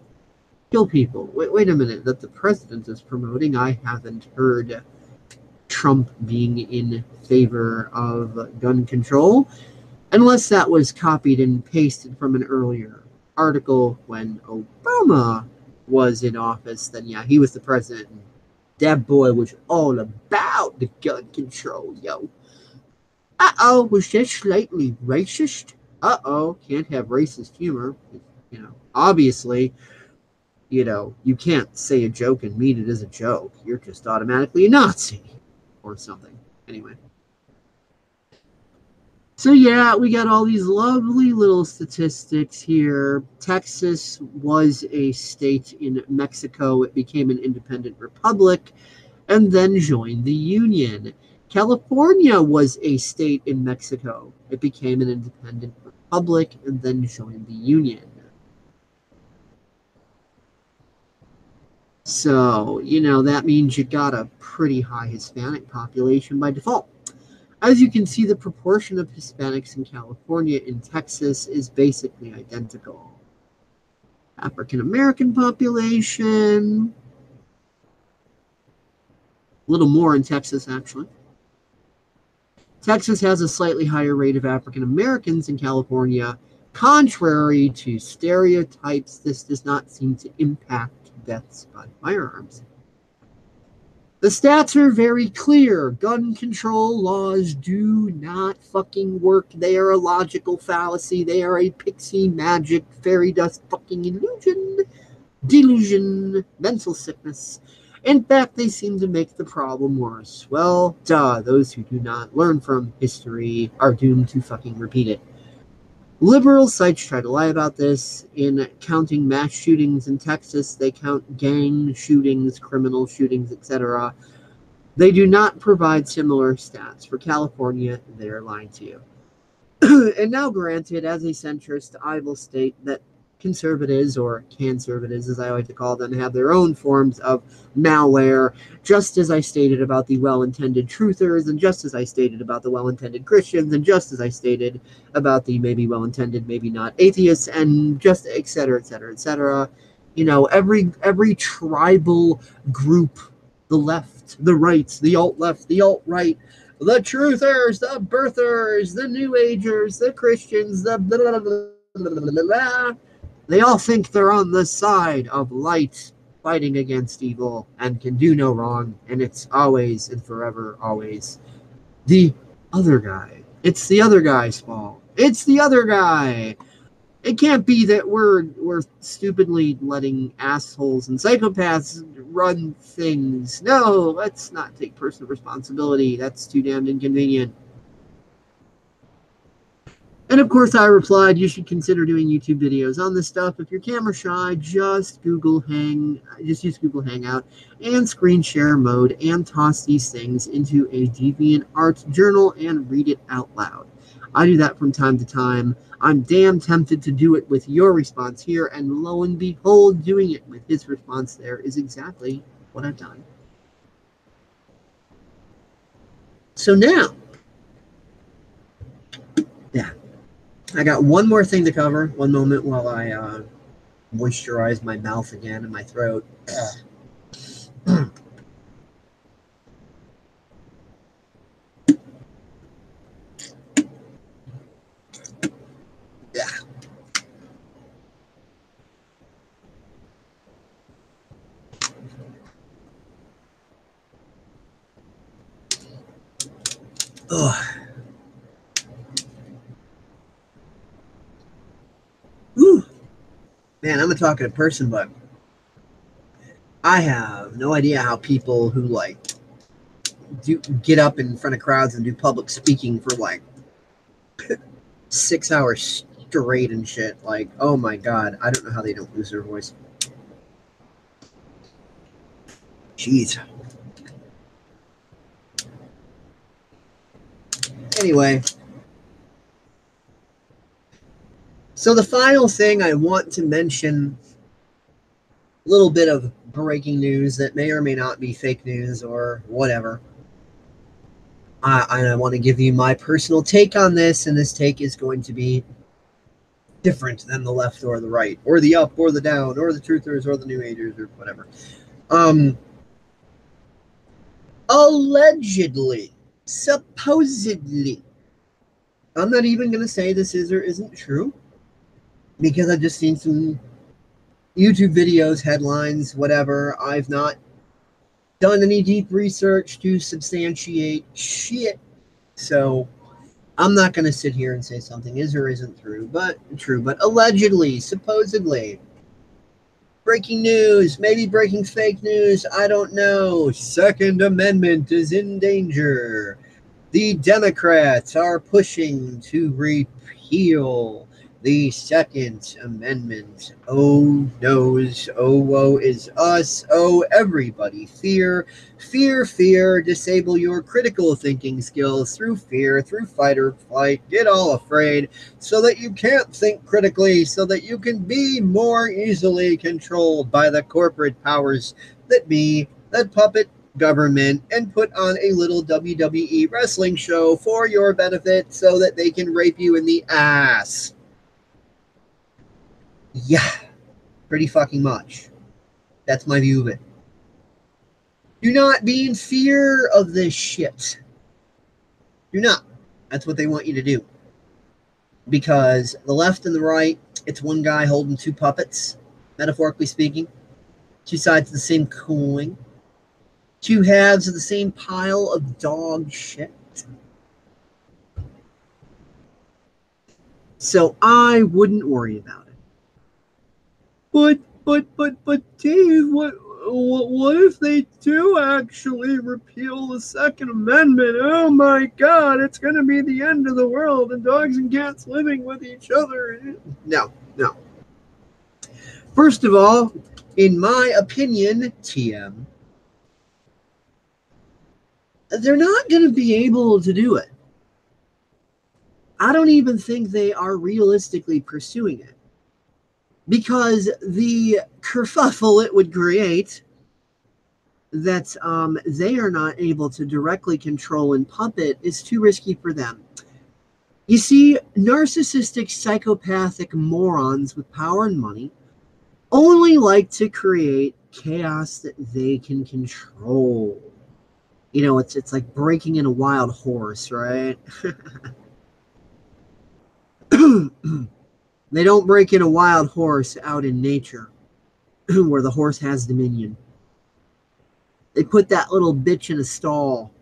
kill people. Wait a minute, that the president is promoting? I haven't heard Trump being in favor of gun control, unless that was copied and pasted from an earlier article when Obama was in office. Then yeah, he was the president, and that boy was all about the gun control, yo. Uh-oh, was that slightly racist? Uh-oh, can't have racist humor. Obviously, you can't say a joke and mean it as a joke. You're just automatically a Nazi or something. Anyway. So yeah, we got all these lovely little statistics here. Texas was a state in Mexico. It became an independent republic and then joined the Union. California was a state in Mexico. It became an independent republic and then joined the Union. So, that means you got a pretty high Hispanic population by default. As you can see, the proportion of Hispanics in California and Texas is basically identical. African American population, a little more in Texas, actually. Texas has a slightly higher rate of African Americans in California. Contrary to stereotypes, this does not seem to impact deaths by firearms. The stats are very clear. Gun control laws do not fucking work. They are a logical fallacy. They are a pixie magic fairy dust fucking illusion. Delusion. Mental sickness. In fact, they seem to make the problem worse. Well, duh, those who do not learn from history are doomed to fucking repeat it. Liberal sites try to lie about this. In counting mass shootings in Texas, they count gang shootings, criminal shootings, etc. They do not provide similar stats. For California, they're lying to you. And now, granted, as a centrist, I will state that conservatives, or canservatives as I like to call them, have their own forms of malware, just as I stated about the well-intended truthers, and just as I stated about the well-intended Christians, and just as I stated about the maybe well-intended, maybe not atheists, and just et cetera, et cetera, et cetera. You know, every tribal group, the left, the right, the alt-left, the alt-right, the truthers, the birthers, the new agers, the Christians, the blah, blah, blah, blah, blah, blah. They all think they're on the side of light, fighting against evil, and can do no wrong, and it's always and forever always the other guy. It's the other guy's fault. It's the other guy. It can't be that we're stupidly letting assholes and psychopaths run things. No, let's not take personal responsibility. That's too damned inconvenient. And of course, I replied, you should consider doing YouTube videos on this stuff. If you're camera shy, just use Google Hangout and screen share mode and toss these things into a DeviantART journal and read it out loud. I do that from time to time. I'm damn tempted to do it with your response here, and lo and behold, doing it with his response there is exactly what I've done. So now, yeah, I got one more thing to cover. One moment while I moisturize my mouth again and my throat. Yeah. Ugh. Whew. Man, I'm a talkative person, but I have no idea how people who like get up in front of crowds and do public speaking for like 6 hours straight and shit. Like, oh my god, I don't know how they don't lose their voice. Jeez. Anyway, so the final thing I want to mention, a little bit of breaking news that may or may not be fake news or whatever. I want to give you my personal take on this, and this take is going to be different than the left or the right, or the up or the down, or the truthers or the new agers or whatever. Allegedly, supposedly, I'm not even going to say this is or isn't true, because I've just seen some YouTube videos, headlines, whatever. I've not done any deep research to substantiate shit. So I'm not going to sit here and say something is or isn't true, but allegedly, supposedly, breaking news, maybe breaking fake news, I don't know. Second Amendment is in danger. The Democrats are pushing to repeal the Second Amendment. Oh, noes. Oh, woe is us. Oh, everybody. Fear, fear, fear. Disable your critical thinking skills through fear, through fight or flight. Get all afraid so that you can't think critically, so that you can be more easily controlled by the corporate powers that be, that puppet government, and put on a little WWE wrestling show for your benefit so that they can rape you in the ass. Yeah, pretty fucking much. That's my view of it. Do not be in fear of this shit. Do not. That's what they want you to do. Because the left and the right, it's one guy holding two puppets, metaphorically speaking. Two sides of the same coin. Two halves of the same pile of dog shit. So I wouldn't worry about it. But Dave, what what if they do actually repeal the Second Amendment? Oh my God, it's going to be the end of the world and dogs and cats living with each other. No, no. First of all, in my opinion, TM, they're not going to be able to do it. I don't even think they are realistically pursuing it. Because the kerfuffle it would create that they are not able to directly control and puppet is too risky for them. You see, narcissistic, psychopathic morons with power and money only like to create chaos that they can control. You know, it's like breaking in a wild horse, right? They don't break in a wild horse out in nature where the horse has dominion. They put that little bitch in a stall,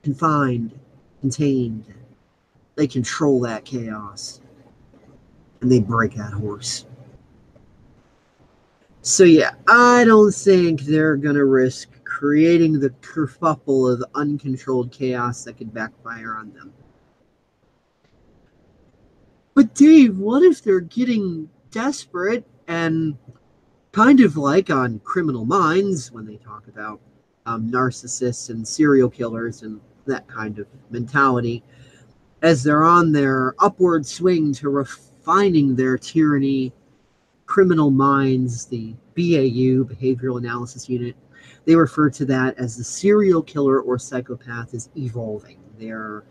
confined, contained. They control that chaos. And they break that horse. So yeah, I don't think they're going to risk creating the kerfuffle of uncontrolled chaos that could backfire on them. But Dave, what if they're getting desperate and kind of like on Criminal Minds when they talk about narcissists and serial killers and that kind of mentality, as they're on their upward swing to refining their tyranny? Criminal Minds, the BAU, Behavioral Analysis Unit, they refer to that as the serial killer or psychopath is evolving. They're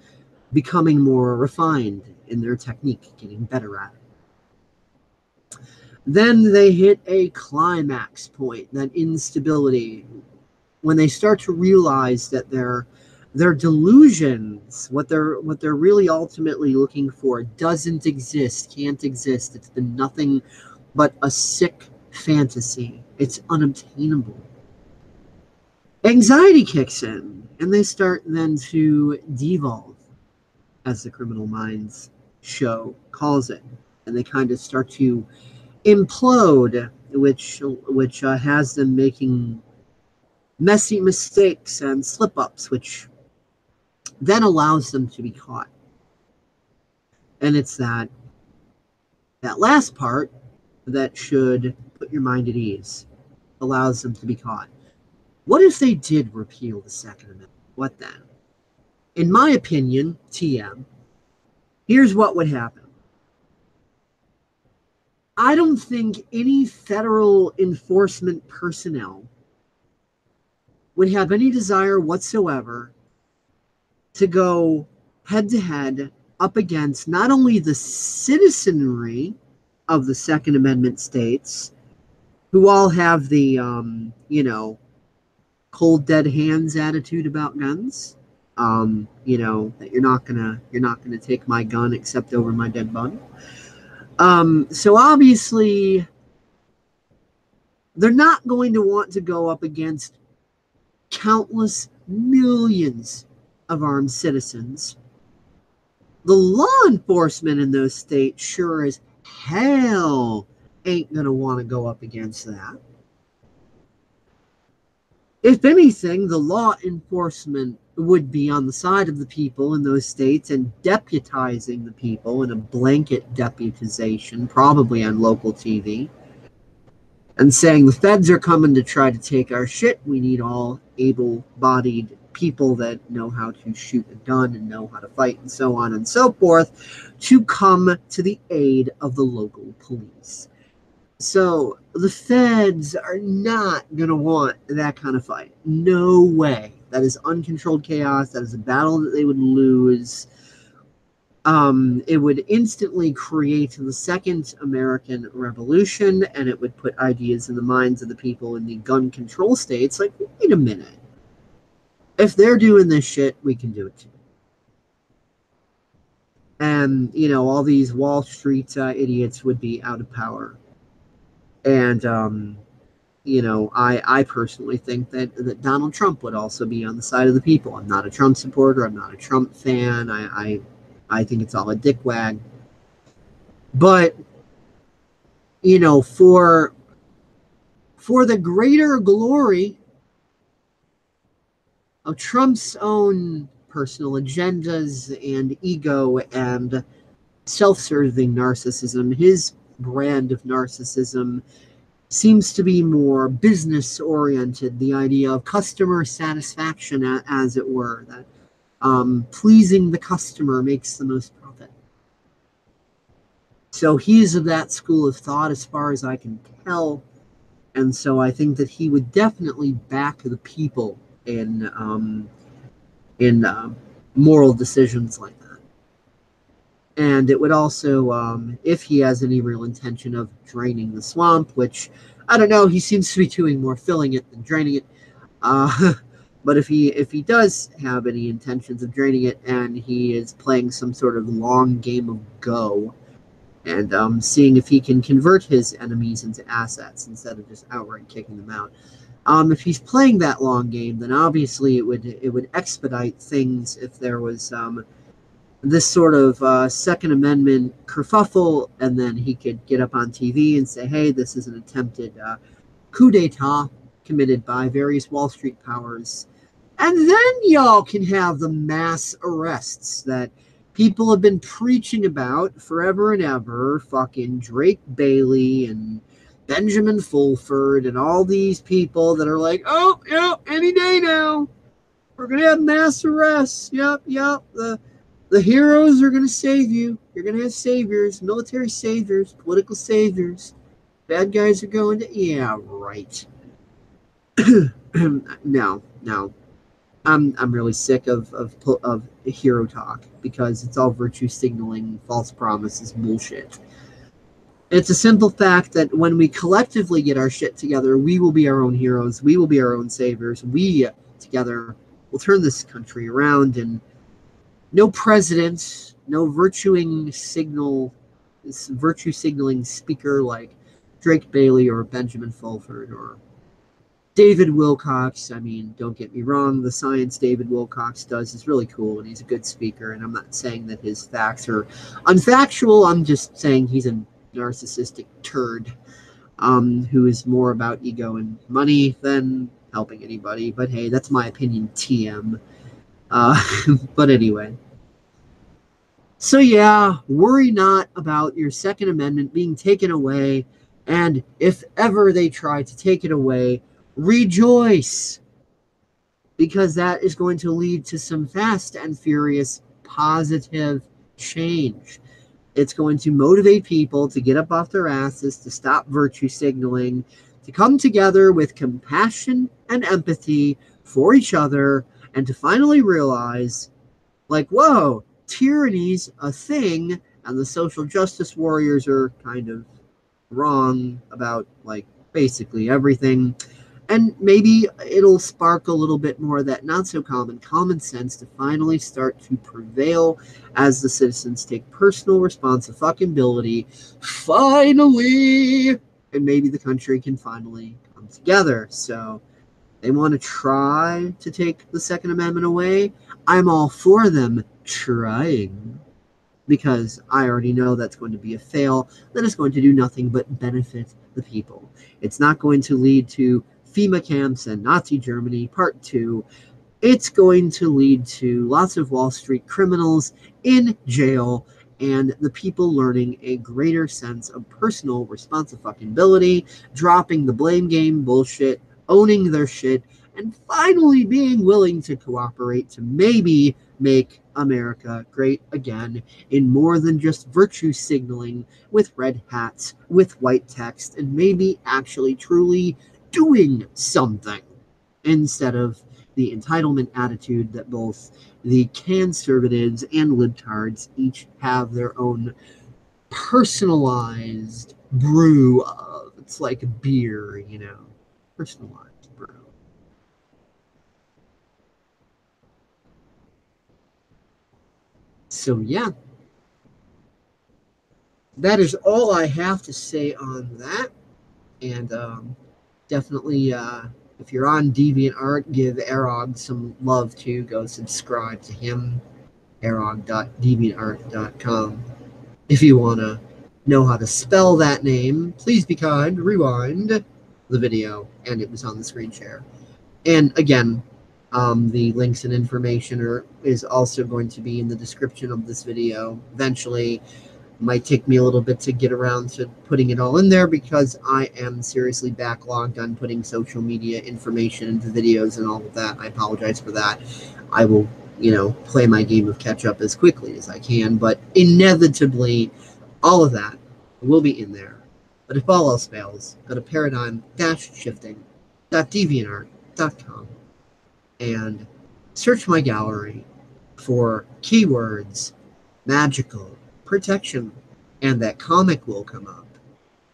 becoming more refined in their technique, getting better at it. Then they hit a climax point, that instability, when they start to realize that their delusions, what they're really ultimately looking for, doesn't exist, can't exist. It's been nothing but a sick fantasy. It's unobtainable. Anxiety kicks in, and they start then to devolve, as the Criminal Minds show calls it, and they kind of start to implode, which has them making messy mistakes and slip-ups, which then allows them to be caught. And it's that last part that should put your mind at ease, allows them to be caught. What if they did repeal the Second Amendment? What then? In my opinion, TM, here's what would happen. I don't think any federal enforcement personnel would have any desire whatsoever to go head-to-head up against not only the citizenry of the Second Amendment states, who all have the, cold dead hands attitude about guns, that you're not gonna take my gun except over my dead body. So obviously, they're not going to want to go up against countless millions of armed citizens. The law enforcement in those states sure as hell ain't going to want to go up against that. If anything, the law enforcement would be on the side of the people in those states and deputizing the people in a blanket deputization, probably on local TV, and saying the feds are coming to try to take our shit. We need all able-bodied people that know how to shoot a gun and know how to fight and so on and so forth to come to the aid of the local police. So the feds are not going to want that kind of fight. No way. That is uncontrolled chaos. That is a battle that they would lose. It would instantly create the Second American Revolution, and it would put ideas in the minds of the people in the gun control states like, wait a minute. If they're doing this shit, we can do it too. And, all these Wall Street idiots would be out of power. And, I personally think that Donald Trump would also be on the side of the people. I'm not a Trump supporter. I'm not a Trump fan. I think it's all a dickwag. But, for the greater glory of Trump's own personal agendas and ego and self-serving narcissism. His brand of narcissism seems to be more business-oriented, the idea of customer satisfaction, as it were, that pleasing the customer makes the most profit. So he's of that school of thought as far as I can tell. And so I think that he would definitely back the people in moral decisions like that. And it would also, if he has any real intention of draining the swamp, which I don't know, he seems to be doing more filling it than draining it. But if he does have any intentions of draining it, and he is playing some sort of long game of Go, and seeing if he can convert his enemies into assets instead of just outright kicking them out. If he's playing that long game, then obviously it would expedite things if there was this sort of Second Amendment kerfuffle, and then he could get up on TV and say, hey, this is an attempted coup d'etat committed by various Wall Street powers. And then y'all can have the mass arrests that people have been preaching about forever and ever. Fucking Drake Bailey and Benjamin Fulford and all these people that are like, oh, yeah, any day now, we're going to have mass arrests. Yep. The heroes are going to save you. You're going to have saviors, military saviors, political saviors. Bad guys are going to, yeah, right. No. I'm really sick of hero talk because it's all virtue signaling, false promises, bullshit. It's a simple fact that when we collectively get our shit together, we will be our own heroes. We will be our own saviors. We together will turn this country around, and no president, no virtue signaling speaker like Drake Bailey or Benjamin Fulford or David Wilcox. I mean, don't get me wrong, the science David Wilcox does is really cool, and he's a good speaker, and I'm not saying that his facts are unfactual. I'm just saying he's a narcissistic turd who is more about ego and money than helping anybody. But hey, that's my opinion, TM. But anyway. So yeah, worry not about your Second Amendment being taken away, and if ever they try to take it away, rejoice, because that is going to lead to some fast and furious positive change. It's going to motivate people to get up off their asses, to stop virtue signaling, to come together with compassion and empathy for each other, and to finally realize, like, whoa, tyranny's a thing, and the social justice warriors are kind of wrong about, like, basically everything. And maybe it'll spark a little bit more of that not-so-common common sense to finally start to prevail as the citizens take personal responsibility, finally, and maybe the country can finally come together. So they want to try to take the Second Amendment away. I'm all for them trying, because I already know that's going to be a fail, that is going to do nothing but benefit the people. It's not going to lead to FEMA camps and Nazi Germany Part 2. It's going to lead to lots of Wall Street criminals in jail and the people learning a greater sense of personal responsibility, dropping the blame game bullshit, owning their shit, and finally being willing to cooperate to maybe make America great again in more than just virtue signaling with red hats, with white text, and maybe actually truly doing something instead of the entitlement attitude that both the conservatives and libtards each have their own personalized brew of. It's like a beer, you know, personalized brew. So yeah, that is all I have to say on that. And definitely, if you're on DeviantArt, give Arrog some love too. Go subscribe to him, arrog.deviantart.com. If you want to know how to spell that name, please be kind, rewind. the video, and it was on the screen share. And again, the links and information is also going to be in the description of this video. Eventually, might take me a little bit to get around to putting it all in there because I am seriously backlogged on putting social media information into videos and all of that. I apologize for that. I will, play my game of catch up as quickly as I can, but inevitably, all of that will be in there. But if all else fails, go to paradigm-shifting.deviantart.com and search my gallery for keywords magical, protection, and that comic will come up.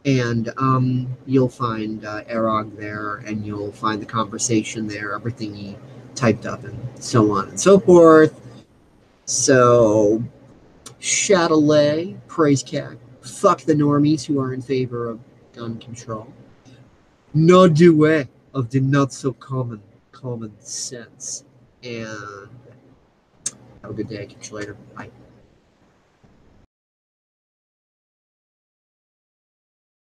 And you'll find Arrog there, and you'll find the conversation there, everything he typed up, and so on and so forth. So, Chatelet, praise cat, fuck the normies who are in favor of gun control. No do way of the not so common sense. And have a good day. Catch you later. Bye.